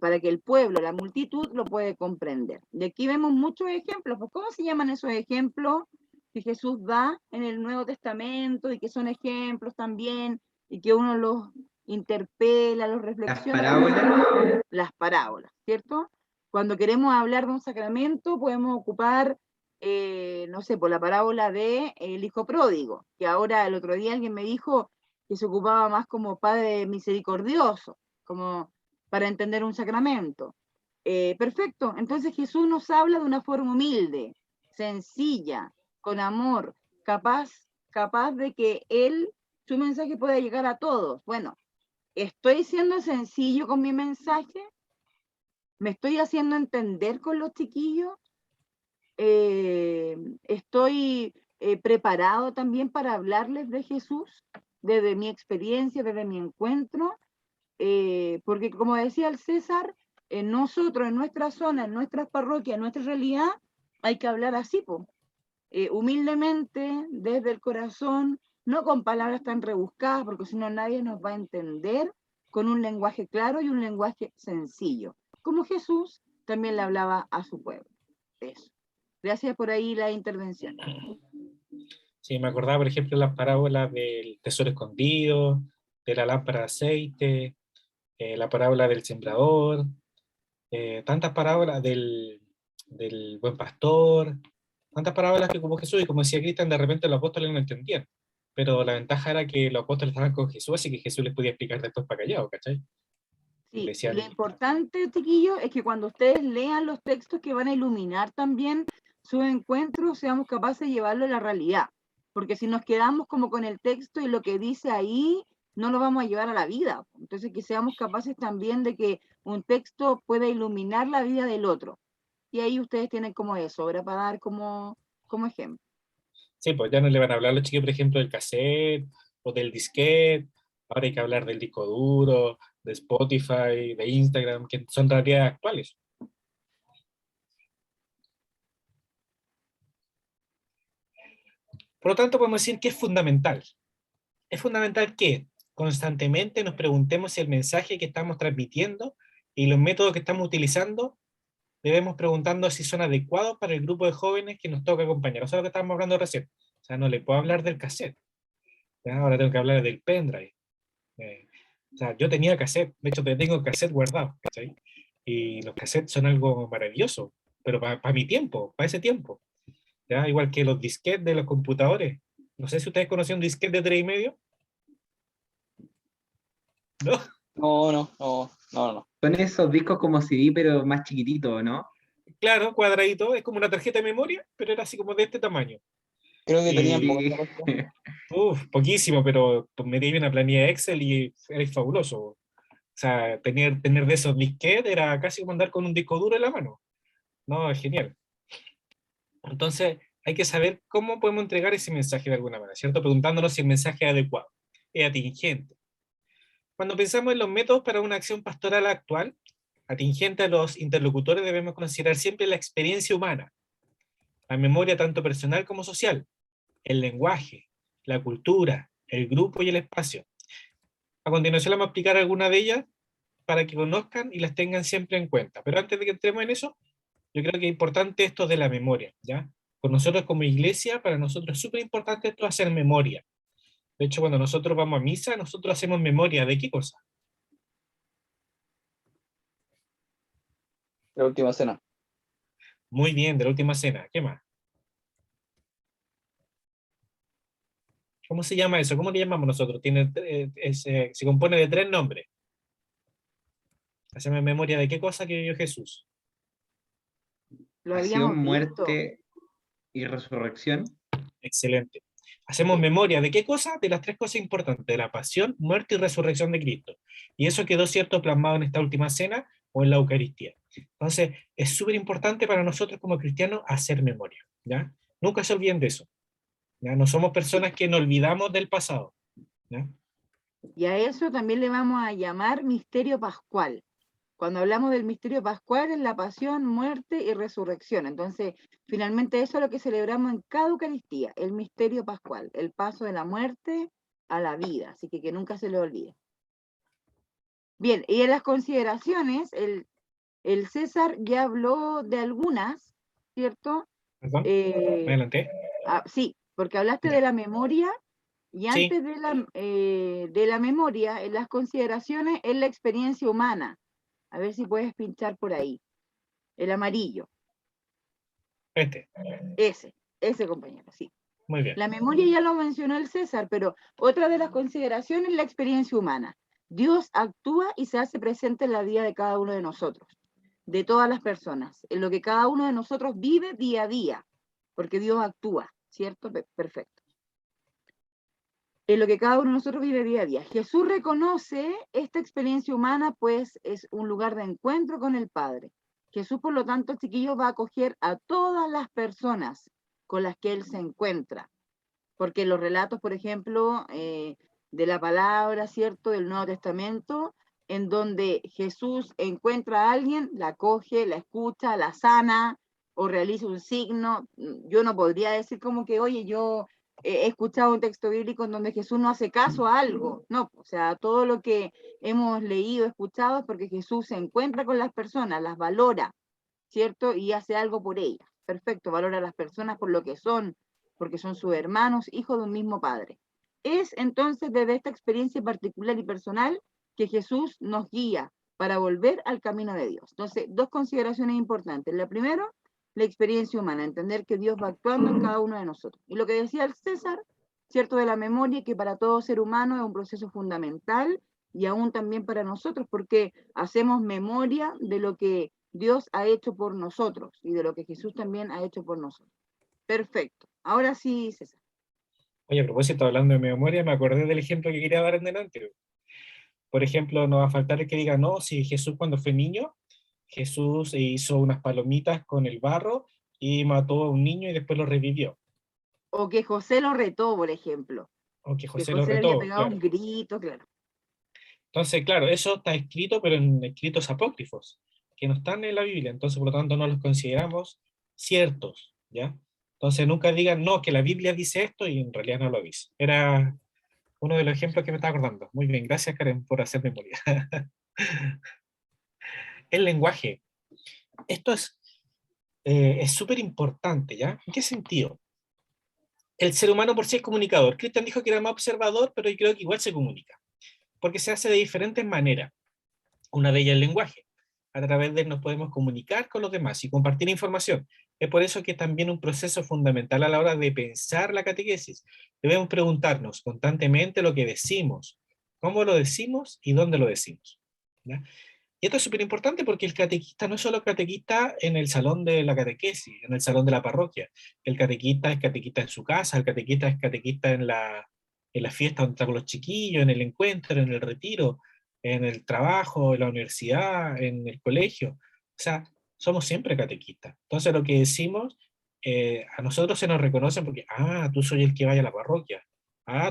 para que el pueblo, la multitud, lo puede comprender. Y aquí vemos muchos ejemplos. Pues, ¿cómo se llaman esos ejemplos que Jesús da en el Nuevo Testamento y que son ejemplos también y que uno los interpela, los Las reflexiona? parábolas. Las parábolas, ¿cierto? Cuando queremos hablar de un sacramento, podemos ocupar, no sé, por la parábola de el hijo pródigo, que ahora el otro día alguien me dijo que se ocupaba más como padre misericordioso, como para entender un sacramento. Perfecto, entonces Jesús nos habla de una forma humilde, sencilla, con amor, capaz de que él, su mensaje pueda llegar a todos. Bueno, ¿estoy siendo sencillo con mi mensaje? ¿Me estoy haciendo entender con los chiquillos? ¿Estoy preparado también para hablarles de Jesús desde mi experiencia, desde mi encuentro? Porque como decía el César, nosotros en nuestra zona, en nuestras parroquias, en nuestra realidad, hay que hablar así, po. Humildemente, desde el corazón, no con palabras tan rebuscadas, porque si no nadie nos va a entender, con un lenguaje claro y un lenguaje sencillo, como Jesús también le hablaba a su pueblo. Eso. Gracias por ahí la intervención. Sí, me acordaba, por ejemplo, las parábolas del tesoro escondido, de la lámpara de aceite, la parábola del sembrador, tantas parábolas del buen pastor, tantas parábolas que como Jesús, y como decía Cristian, de repente los apóstoles no entendían. Pero la ventaja era que los apóstoles estaban con Jesús, así que Jesús les podía explicar después para callado, ¿cachai? Y le Sí, y lo decían, importante, chiquillos, es que cuando ustedes lean los textos que van a iluminar también su encuentro, seamos capaces de llevarlo a la realidad. Porque si nos quedamos como con el texto y lo que dice ahí, no lo vamos a llevar a la vida. Entonces, que seamos capaces también de que un texto pueda iluminar la vida del otro. Y ahí ustedes tienen como eso, ahora para dar como ejemplo. sí, pues ya no le van a hablar a los chiquillos, por ejemplo, del cassette o del disquete, ahora hay que hablar del disco duro, de Spotify, de Instagram, que son realidades actuales. Por lo tanto, podemos decir que es fundamental. Es fundamental que constantemente nos preguntemos si el mensaje que estamos transmitiendo y los métodos que estamos utilizando debemos preguntarnos si son adecuados para el grupo de jóvenes que nos toca acompañar. O sea, lo que estábamos hablando recién. O sea, no le puedo hablar del cassette. ¿Ya? Ahora tengo que hablar del pendrive. O sea, yo tenía cassette, de hecho tengo cassette guardado, ¿cachai? Y los cassettes son algo maravilloso, pero para mi tiempo, para ese tiempo. ¿Ya? Igual que los disquetes de los computadores. No sé si ustedes conocían un disquete de 3,5. ¿No? No. Son esos discos como CD, pero más chiquititos, ¿no? Claro, cuadradito, es como una tarjeta de memoria, pero era así como de este tamaño. Creo que tenían poca Y capacidad. Uf, poquísimo, pero metí una planilla de Excel y era fabuloso. sea, tener de esos disquetes era casi como andar con un disco duro en la mano. No, es genial. Entonces, hay que saber cómo podemos entregar ese mensaje de alguna manera, ¿cierto? Preguntándonos si el mensaje es adecuado, es atingente. Cuando pensamos en los métodos para una acción pastoral actual, atingente a los interlocutores, debemos considerar siempre la experiencia humana, la memoria tanto personal como social, el lenguaje, la cultura, el grupo y el espacio. A continuación vamos a explicar algunas de ellas para que conozcan y las tengan siempre en cuenta. Pero antes de que entremos en eso, yo creo que es importante esto de la memoria, ¿ya? Con nosotros como iglesia, para nosotros es súper importante esto de hacer memoria. De hecho, cuando nosotros vamos a misa, nosotros hacemos memoria ¿de qué cosa? La última cena. Muy bien, de la última cena. ¿Qué más? ¿Cómo se llama eso? ¿Cómo le llamamos nosotros? Se compone de 3 nombres. Hacemos memoria de qué cosa que vivió Jesús. Lo Pasión, habíamos visto. muerte y resurrección. Excelente. Hacemos memoria de qué cosa? De las 3 cosas importantes, de la pasión, muerte y resurrección de Cristo. Y eso quedó cierto plasmado en esta última cena o en la Eucaristía. Entonces, es súper importante para nosotros como cristianos hacer memoria, ¿ya? Nunca se olviden de eso, ¿ya? No somos personas que nos olvidamos del pasado, ¿ya? Y a eso también le vamos a llamar misterio pascual. Cuando hablamos del misterio pascual es la pasión, muerte y resurrección. Entonces, finalmente eso es lo que celebramos en cada Eucaristía, el misterio pascual, el paso de la muerte a la vida. Así que nunca se le olvide. Bien, y en las consideraciones, el César ya habló de algunas, ¿cierto? ¿Perdón? Adelante. Sí, porque hablaste Ya. de la memoria y Sí. antes de la memoria, en las consideraciones, es la experiencia humana. A ver si puedes pinchar por ahí. El amarillo. Ese compañero, sí. Muy bien. La memoria ya lo mencionó el César, pero otra de las consideraciones es la experiencia humana. Dios actúa y se hace presente en la vida de cada uno de nosotros, de todas las personas, en lo que cada uno de nosotros vive día a día, porque Dios actúa, ¿cierto? Perfecto. En lo que cada uno de nosotros vive día a día. Jesús reconoce esta experiencia humana, pues es un lugar de encuentro con el Padre. Jesús, por lo tanto, chiquillos, va a acoger a todas las personas con las que Él se encuentra. Porque los relatos, por ejemplo, de la palabra, ¿cierto?, del Nuevo Testamento, en donde Jesús encuentra a alguien, la acoge, la escucha, la sana, o realiza un signo. Yo no podría decir como que, oye, yo he escuchado un texto bíblico en donde Jesús no hace caso a algo. No, o sea, todo lo que hemos leído, escuchado, es porque Jesús se encuentra con las personas, las valora, ¿cierto? Y hace algo por ellas. Perfecto, valora a las personas por lo que son, porque son sus hermanos, hijos de un mismo padre. Es entonces desde esta experiencia particular y personal que Jesús nos guía para volver al camino de Dios. Entonces, 2 consideraciones importantes. La primera, la experiencia humana, entender que Dios va actuando en cada uno de nosotros. Y lo que decía el César, ¿cierto?, de la memoria, que para todo ser humano es un proceso fundamental y aún también para nosotros, porque hacemos memoria de lo que Dios ha hecho por nosotros y de lo que Jesús también ha hecho por nosotros. Perfecto. Ahora sí, César. Oye, a propósito, hablando de memoria, me acordé del ejemplo que quería dar en delante. Por ejemplo, no va a faltar el que diga, no, si Jesús cuando fue niño, Jesús hizo unas palomitas con el barro y mató a un niño y después lo revivió. O que José lo retó, por ejemplo. O que Que José José lo le había retó, pegado claro. un grito, claro. Entonces, claro, eso está escrito, pero en escritos apócrifos, que no están en la Biblia, entonces por lo tanto no los consideramos ciertos, ¿ya? Entonces nunca digan, no, que la Biblia dice esto y en realidad no lo dice. Era uno de los ejemplos que me estaba acordando. Muy bien, gracias Karen por hacer memoria. El lenguaje. Esto es súper importante, ¿ya? ¿En qué sentido? El ser humano por sí es comunicador. Cristian dijo que era más observador, pero yo creo que igual se comunica, porque se hace de diferentes maneras. Una de ellas es el lenguaje. A través de él nos podemos comunicar con los demás y compartir información. Es por eso que es también un proceso fundamental a la hora de pensar la catequesis. Debemos preguntarnos constantemente lo que decimos, cómo lo decimos y dónde lo decimos, ¿ya? Y esto es súper importante porque el catequista no es solo catequista en el salón de la catequesis, en el salón de la parroquia. El catequista es catequista en su casa, el catequista es catequista en la fiesta donde está con los chiquillos, en el encuentro, en el retiro, en el trabajo, en la universidad, en el colegio. O sea, somos siempre catequistas. Entonces lo que decimos, a nosotros se nos reconoce porque, tú soy el que vaya a la parroquia,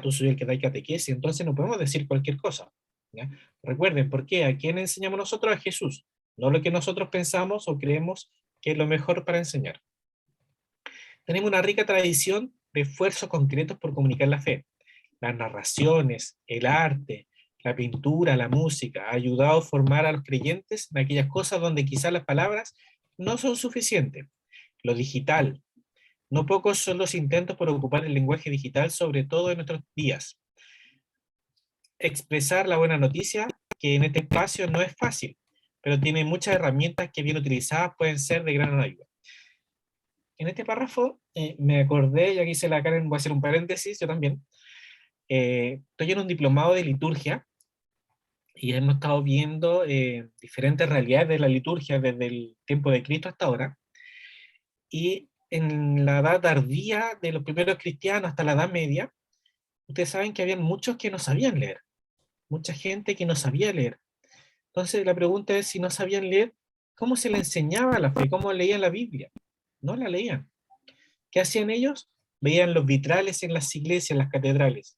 tú soy el que da catequesis, entonces no podemos decir cualquier cosa. ¿Ya? Recuerden, ¿por qué? ¿A quién enseñamos nosotros? A Jesús, no lo que nosotros pensamos o creemos que es lo mejor para enseñar. Tenemos una rica tradición de esfuerzos concretos por comunicar la fe. Las narraciones, el arte, la pintura, la música, ha ayudado a formar a los creyentes en aquellas cosas donde quizás las palabras no son suficientes. Lo digital. No pocos son los intentos por ocupar el lenguaje digital, sobre todo en nuestros días. Expresar la buena noticia, que en este espacio no es fácil, pero tiene muchas herramientas que bien utilizadas pueden ser de gran ayuda. En este párrafo me acordé, ya que hice la Karen, voy a hacer un paréntesis, yo también. Estoy en un diplomado de liturgia y hemos estado viendo diferentes realidades de la liturgia desde el tiempo de Cristo hasta ahora. Y en la edad tardía de los primeros cristianos hasta la Edad Media, ustedes saben que había muchos que no sabían leer, mucha gente que no sabía leer. Entonces la pregunta es, si no sabían leer, ¿cómo se les enseñaba la fe? ¿Cómo leían la Biblia? No la leían. ¿Qué hacían ellos? Veían los vitrales en las iglesias, en las catedrales.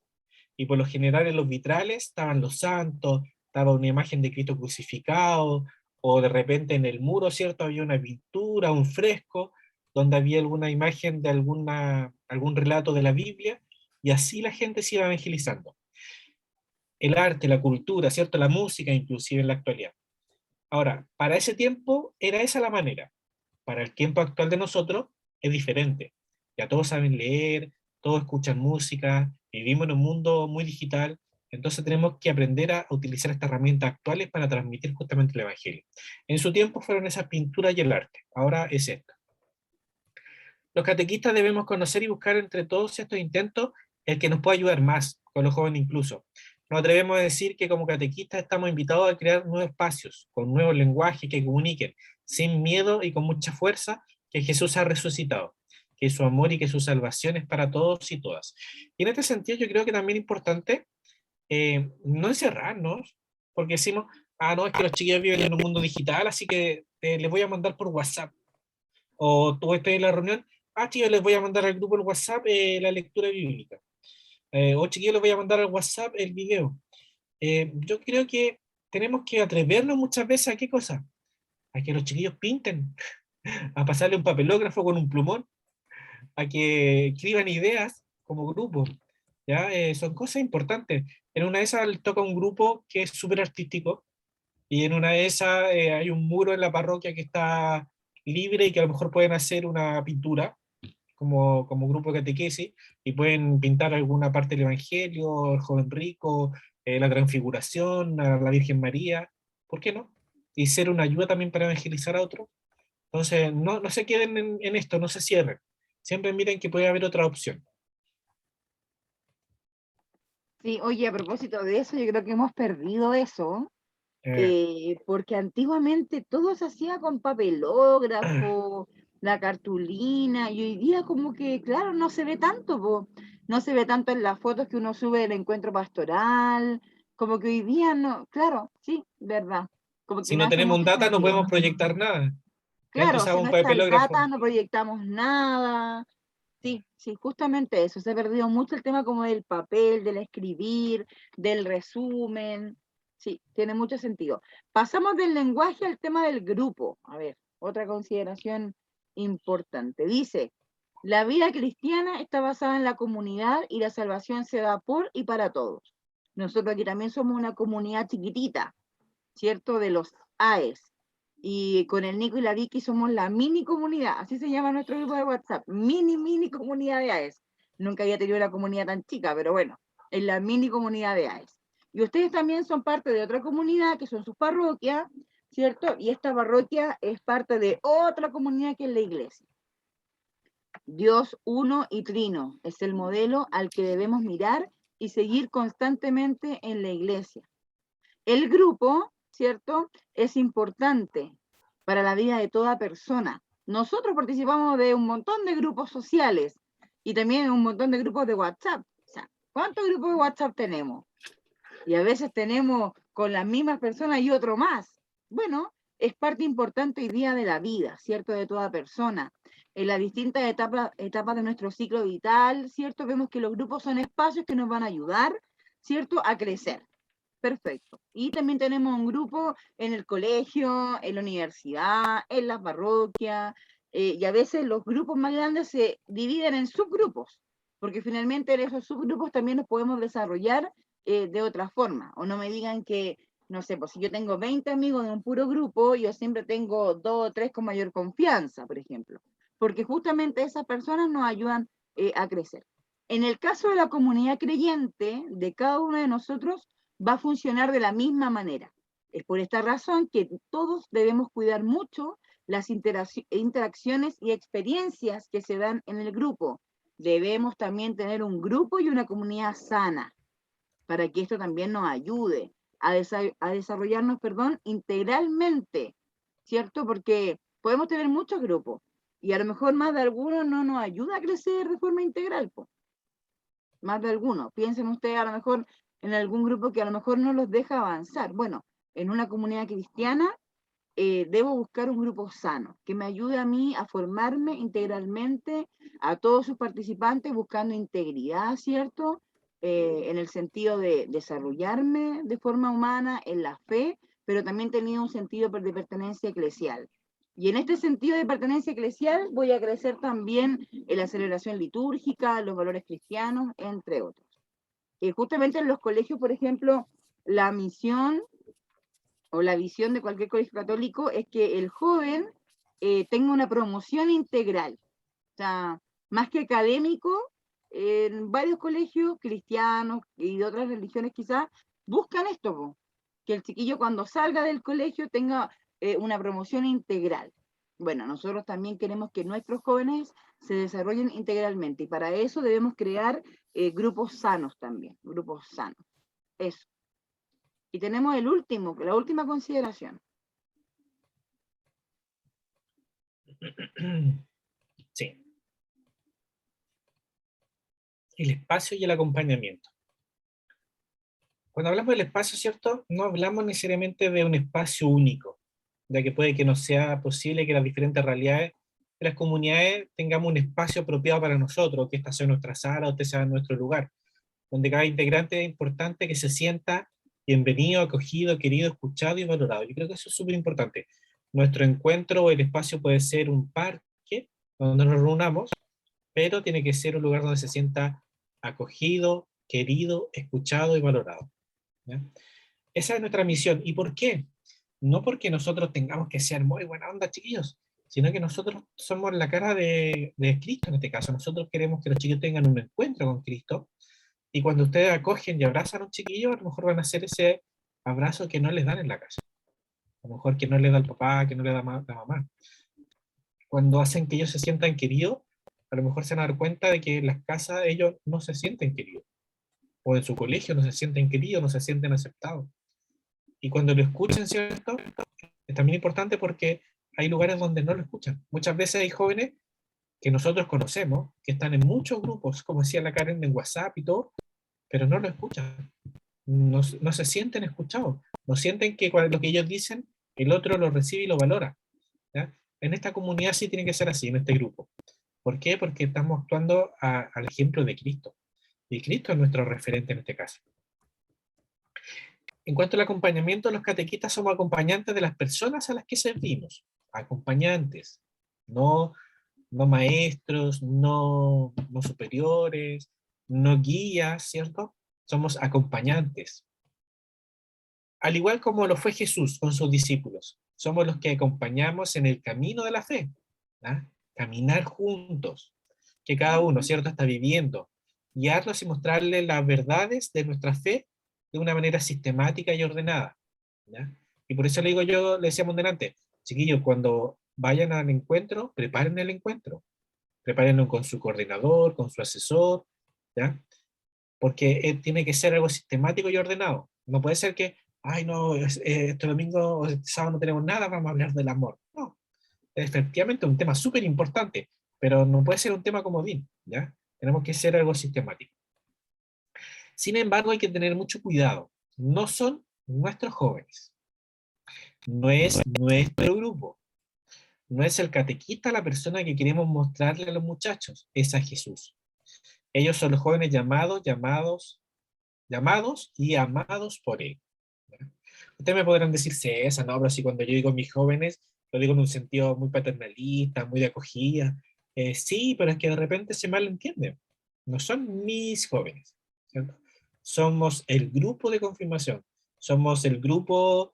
Y por lo general en los vitrales estaban los santos, estaba una imagen de Cristo crucificado, o de repente en el muro, ¿cierto? Había una pintura, un fresco, donde había alguna imagen de algún relato de la Biblia, y así la gente se iba evangelizando. El arte, la cultura, ¿cierto? La música, inclusive en la actualidad. Ahora, para ese tiempo era esa la manera. Para el tiempo actual de nosotros es diferente. Ya todos saben leer, todos escuchan música, vivimos en un mundo muy digital, entonces tenemos que aprender a utilizar estas herramientas actuales para transmitir justamente el Evangelio. En su tiempo fueron esas pinturas y el arte, ahora es esto. Los catequistas debemos conocer y buscar entre todos estos intentos el que nos pueda ayudar más, con los jóvenes incluso. Nos atrevemos a decir que como catequistas estamos invitados a crear nuevos espacios, con nuevos lenguajes que comuniquen, sin miedo y con mucha fuerza, que Jesús ha resucitado, que su amor y que su salvación es para todos y todas. Y en este sentido yo creo que también es importante no encerrarnos, porque decimos, no, es que los chiquillos viven en un mundo digital, así que les voy a mandar por WhatsApp. O tú estás en la reunión, chicos, les voy a mandar al grupo el WhatsApp la lectura bíblica. O chiquillos, les voy a mandar al WhatsApp el video. Yo creo que tenemos que atrevernos muchas veces a qué cosa, a que los chiquillos pinten, a pasarle un papelógrafo con un plumón, a que escriban ideas como grupo. ¿Ya? Son cosas importantes. En una de esas les toca un grupo que es súper artístico, y en una de esas hay un muro en la parroquia que está libre y que a lo mejor pueden hacer una pintura como grupo de catequesis, y pueden pintar alguna parte del Evangelio, el joven rico, la transfiguración, a la Virgen María, ¿por qué no? Y ser una ayuda también para evangelizar a otros. Entonces, no se queden en esto, no se cierren. Siempre miren que puede haber otra opción. Sí, oye, a propósito de eso, yo creo que hemos perdido eso, porque antiguamente todo se hacía con papelógrafo, la cartulina, y hoy día como que, claro, no se ve tanto, po. No se ve tanto en las fotos que uno sube del encuentro pastoral, como que hoy día no, claro, sí, verdad, como que Si no no hace tenemos un mucho data, no sentido. podemos proyectar nada. Ya antes Claro, si usaba no un está el papelógrafo. data, no proyectamos nada. Sí, sí, justamente eso. Se ha perdido mucho el tema como del papel, del escribir, del resumen. Sí, tiene mucho sentido. Pasamos del lenguaje al tema del grupo. A ver, otra consideración importante. Dice, la vida cristiana está basada en la comunidad y la salvación se da por y para todos. Nosotros aquí también somos una comunidad chiquitita, ¿cierto? De los AES. Y con el Nico y la Vicky somos la mini comunidad, así se llama nuestro grupo de WhatsApp, mini comunidad de AES. Nunca había tenido una comunidad tan chica, pero bueno, es la mini comunidad de AES. Y ustedes también son parte de otra comunidad, que son sus parroquias, ¿cierto? Y esta parroquia es parte de otra comunidad que es la iglesia. Dios uno y trino es el modelo al que debemos mirar y seguir constantemente en la iglesia. El grupo, ¿cierto?, es importante para la vida de toda persona. Nosotros participamos de un montón de grupos sociales y también un montón de grupos de WhatsApp. O sea, ¿cuántos grupos de WhatsApp tenemos? Y a veces tenemos con las mismas personas y otro más. Bueno, es parte importante hoy día de la vida, ¿cierto? De toda persona. En las distintas etapas de nuestro ciclo vital, ¿cierto? Vemos que los grupos son espacios que nos van a ayudar, ¿cierto? A crecer. Perfecto. Y también tenemos un grupo en el colegio, en la universidad, en las parroquias, y a veces los grupos más grandes se dividen en subgrupos, porque finalmente en esos subgrupos también nos podemos desarrollar de otra forma. O no me digan que, no sé, pues si yo tengo 20 amigos en un puro grupo, yo siempre tengo 2 o 3 con mayor confianza, por ejemplo, porque justamente esas personas nos ayudan a crecer. En el caso de la comunidad creyente, de cada uno de nosotros, va a funcionar de la misma manera. Es por esta razón que todos debemos cuidar mucho las interacciones y experiencias que se dan en el grupo. Debemos también tener un grupo y una comunidad sana, para que esto también nos ayude a desarrollarnos, integralmente, ¿cierto? Porque podemos tener muchos grupos y a lo mejor más de alguno no nos ayuda a crecer de forma integral, po. Más de alguno. Piensen ustedes a lo mejor en algún grupo que a lo mejor no los deja avanzar. Bueno, en una comunidad cristiana debo buscar un grupo sano, que me ayude a mí a formarme integralmente a todos sus participantes, buscando integridad, ¿cierto? En el sentido de desarrollarme de forma humana, en la fe, pero también teniendo un sentido de pertenencia eclesial. Y en este sentido de pertenencia eclesial voy a crecer también en la celebración litúrgica, los valores cristianos, entre otros. Justamente en los colegios, por ejemplo, la misión o la visión de cualquier colegio católico es que el joven tenga una promoción integral. O sea, más que académico, en varios colegios cristianos y de otras religiones quizás buscan esto, po, que el chiquillo cuando salga del colegio tenga una promoción integral. Bueno, nosotros también queremos que nuestros jóvenes se desarrollen integralmente y para eso debemos crear grupos sanos también, grupos sanos. Eso. Y tenemos la última consideración. Sí. El espacio y el acompañamiento. Cuando hablamos del espacio, ¿cierto? No hablamos necesariamente de un espacio único, ya que puede que no sea posible que las diferentes realidades de las comunidades tengamos un espacio apropiado para nosotros, que esta sea nuestra sala o este sea nuestro lugar, donde cada integrante es importante que se sienta bienvenido, acogido, querido, escuchado y valorado. Yo creo que eso es súper importante. Nuestro encuentro o el espacio puede ser un parque donde nos reunamos, pero tiene que ser un lugar donde se sienta acogido, querido, escuchado y valorado, ¿ya? Esa es nuestra misión. ¿Y por qué? No porque nosotros tengamos que ser muy buena onda, chiquillos, sino que nosotros somos la cara de Cristo en este caso. Nosotros queremos que los chiquillos tengan un encuentro con Cristo, y cuando ustedes acogen y abrazan a un chiquillo, a lo mejor van a hacer ese abrazo que no les dan en la casa. A lo mejor que no les da el papá, que no les da la mamá. Cuando hacen que ellos se sientan queridos, a lo mejor se van a dar cuenta de que en las casas ellos no se sienten queridos. O en su colegio no se sienten queridos, no se sienten aceptados. Y cuando lo escuchen, ¿cierto? Es también importante porque hay lugares donde no lo escuchan. Muchas veces hay jóvenes que nosotros conocemos, que están en muchos grupos, como decía la Karen, en WhatsApp y todo, pero no lo escuchan. No, no se sienten escuchados. No sienten que lo que ellos dicen, el otro lo recibe y lo valora, ¿ya? En esta comunidad sí tiene que ser así, en este grupo. ¿Por qué? Porque estamos actuando al ejemplo de Cristo. Y Cristo es nuestro referente en este caso. En cuanto al acompañamiento, los catequistas somos acompañantes de las personas a las que servimos. Acompañantes, no maestros, no superiores, no guías, ¿cierto? Somos acompañantes. Al igual como lo fue Jesús con sus discípulos, somos los que acompañamos en el camino de la fe, ¿ah? Caminar juntos, que cada uno, ¿cierto?, está viviendo, guiarlos y mostrarles las verdades de nuestra fe de una manera sistemática y ordenada, ¿ya? Y por eso le digo yo, le decíamos delante, chiquillos, cuando vayan al encuentro, preparen el encuentro, prepárenlo con su coordinador, con su asesor, ¿ya? Porque tiene que ser algo sistemático y ordenado. No puede ser que, ay no, este domingo o este sábado no tenemos nada, vamos a hablar del amor. No, efectivamente es un tema súper importante, pero no puede ser un tema comodín, ¿ya? Tenemos que ser algo sistemático. Sin embargo, hay que tener mucho cuidado. No son nuestros jóvenes. No es nuestro grupo. No es el catequista la persona que queremos mostrarle a los muchachos, es a Jesús. Ellos son los jóvenes llamados y amados por Él. Ustedes me podrán decir, César, no, pero si cuando yo digo mis jóvenes, lo digo en un sentido muy paternalista, muy de acogida. Sí, pero es que de repente se malentiende. No son mis jóvenes, ¿cierto? Somos el grupo de confirmación, somos el grupo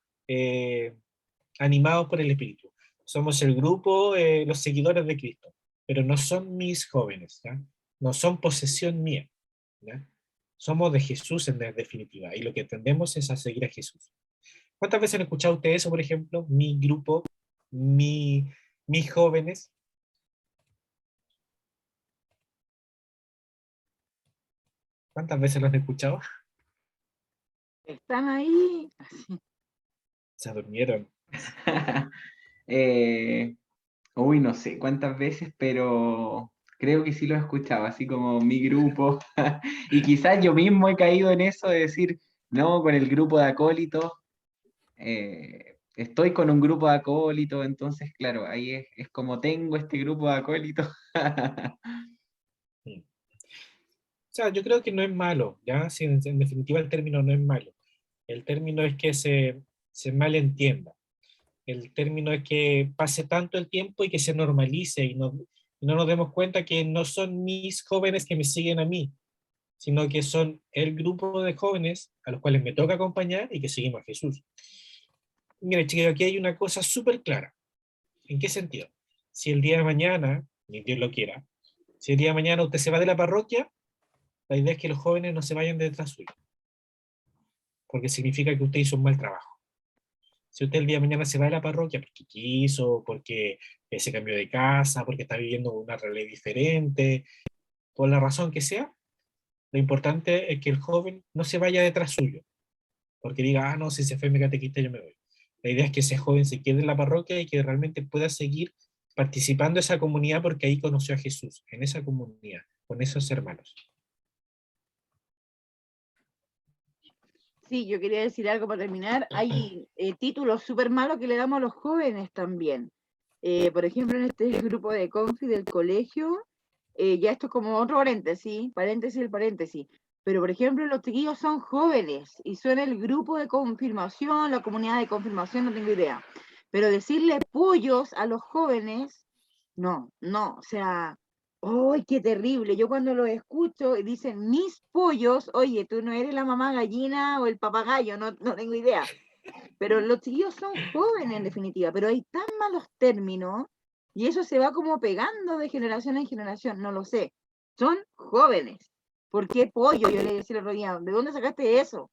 animados por el Espíritu, somos el grupo, los seguidores de Cristo, pero no son mis jóvenes, ¿ya? No son posesión mía, ¿ya? Somos de Jesús en definitiva, y lo que tendemos es a seguir a Jesús. ¿Cuántas veces han escuchado ustedes eso, por ejemplo? Mi grupo, mis jóvenes. ¿Cuántas veces lo han escuchado? Están ahí. Se durmieron. Uy, no sé cuántas veces, pero creo que sí lo he escuchado, así como mi grupo. Y quizás yo mismo he caído en eso de decir, no, con el grupo de acólitos, estoy con un grupo de acólitos, entonces, claro, ahí es como tengo este grupo de acólitos. Mm. O sea, yo creo que no es malo, ¿ya? Si en definitiva el término no es malo. El término es que se malentienda. El término es que pase tanto el tiempo y que se normalice y no nos demos cuenta que no son mis jóvenes que me siguen a mí, sino que son el grupo de jóvenes a los cuales me toca acompañar y que seguimos a Jesús. Mire, chicos, aquí hay una cosa súper clara. ¿En qué sentido? Si el día de mañana, ni Dios lo quiera, si el día de mañana usted se va de la parroquia, la idea es que los jóvenes no se vayan detrás suyo, porque significa que usted hizo un mal trabajo. Si usted el día de mañana se va de la parroquia porque quiso, porque se cambió de casa, porque está viviendo una realidad diferente, por la razón que sea, lo importante es que el joven no se vaya detrás suyo, porque diga, ah, no, si se fue mi catequista yo me voy. La idea es que ese joven se quede en la parroquia y que realmente pueda seguir participando de esa comunidad porque ahí conoció a Jesús, en esa comunidad, con esos hermanos. Sí, yo quería decir algo para terminar. Hay títulos súper malos que le damos a los jóvenes también. Por ejemplo, en este grupo de confi del colegio, ya esto es como otro paréntesis, paréntesis el paréntesis. Pero, por ejemplo, los chiquillos son jóvenes y son el grupo de confirmación, la comunidad de confirmación, no tengo idea. Pero decirle pollos a los jóvenes, no, no, o sea, ¡ay, qué terrible! Yo cuando lo escucho y dicen mis pollos, oye, tú no eres la mamá gallina o el papagayo, no, no tengo idea. Pero los chiquillos son jóvenes en definitiva, pero hay tan malos términos y eso se va como pegando de generación en generación, no lo sé. Son jóvenes. ¿Por qué pollo? Yo le decía el otro día, ¿de dónde sacaste eso?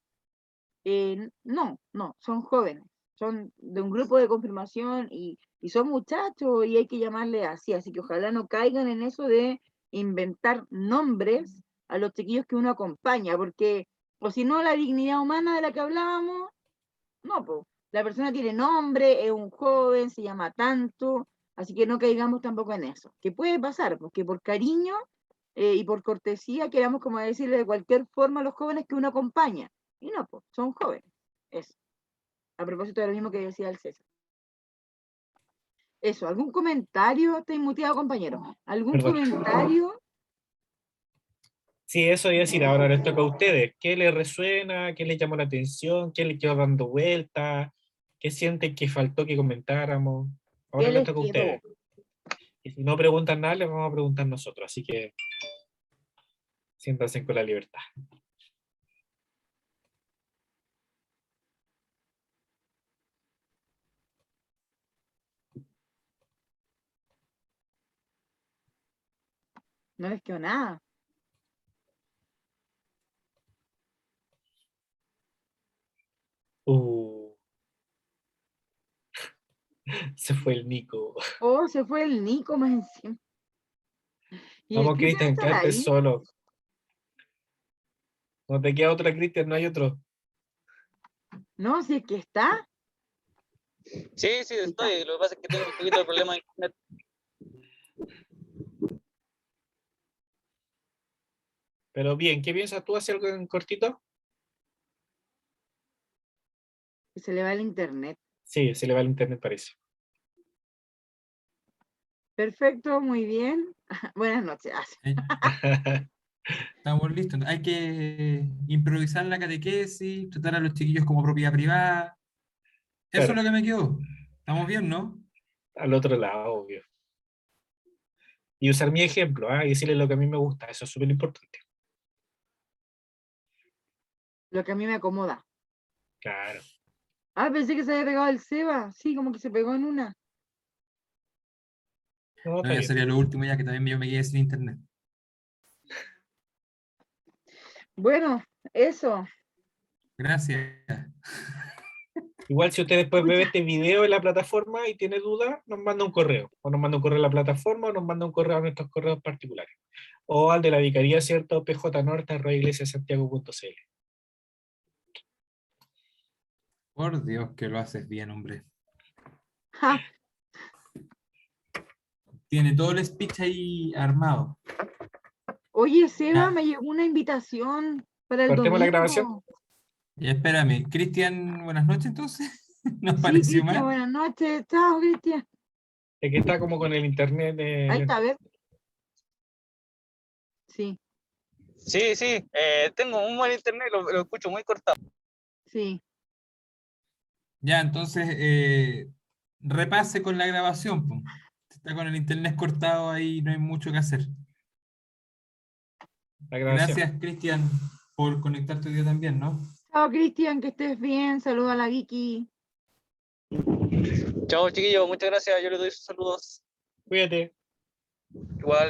No, no, son jóvenes. Son de un grupo de confirmación y son muchachos y hay que llamarle así. Así que ojalá no caigan en eso de inventar nombres a los chiquillos que uno acompaña, porque, o si no, la dignidad humana de la que hablábamos, no, pues, la persona tiene nombre, es un joven, se llama tanto, así que no caigamos tampoco en eso. Que puede pasar, porque por cariño y por cortesía queramos como decirle de cualquier forma a los jóvenes que uno acompaña. Y no, pues, son jóvenes. Eso. A propósito de lo mismo que decía el César. Eso, ¿algún comentario? Está inmuteado, compañero. ¿Algún Perdón. comentario? Sí, eso voy a decir, ahora les toca a ustedes. ¿Qué les resuena? ¿Qué les llamó la atención? ¿Qué les quedó dando vuelta? ¿Qué sienten que faltó que comentáramos? Ahora ¿Qué les les toca a quedó? ustedes. Y si no preguntan nada, les vamos a preguntar nosotros, así que siéntanse con la libertad. No les quedó nada. Uh, se fue el Nico. Oh, se fue el Nico más encima. ¿Y el Vamos, Cristian Cristian, estará quédate ahí? solo. No te queda otra, Cristian, no hay otro. No, si es que está. Sí, sí, estoy. Lo que pasa es que tengo un poquito de problema de internet. Pero bien, ¿qué piensas tú? ¿Hacer algo en cortito? Que se le va el internet. Sí, se le va el internet, parece. Perfecto, muy bien. Buenas noches. Estamos listos. Hay que improvisar la catequesis, tratar a los chiquillos como propiedad privada. Eso Claro, es lo que me quedó. Estamos bien, ¿no? al otro lado, obvio. Y usar mi ejemplo, y decirle lo que a mí me gusta, eso es súper importante. Lo que a mí me acomoda. Claro. Pensé que se había pegado el Seba. Sí, como que se pegó en una. No, No, está ya bien. sería lo último ya que también yo me quedé sin internet. Bueno, eso. Gracias. Igual si usted después ve Pucha. este video en la plataforma y tiene dudas, nos manda un correo. O nos manda un correo a la plataforma o nos manda un correo a nuestros correos particulares. O al de la Vicaría, ¿cierto? pjnorte@iglesiasantiago.cl. Por Dios que lo haces bien, hombre. Ja. Tiene todo el speech ahí armado. Oye, Seba, Ya, me llegó una invitación para el ¿Cortemos la grabación? domingo. ya espérame. Cristian, buenas noches entonces. ¿Nos Sí, pareció Cristian, mal? buenas noches. Chao, Cristian. Es que está como con el internet. Ahí está, a ver. Sí, Sí, sí, tengo un buen internet, lo escucho muy cortado. sí. Ya, entonces repase con la grabación, po. Está con el internet cortado ahí, no hay mucho que hacer. La grabación. Gracias, Cristian, por conectarte hoy día también, ¿no? Chao, Cristian, que estés bien. Saluda a la Vicky. Chao, chiquillos, muchas gracias. Yo les doy sus saludos. Cuídate. Igual.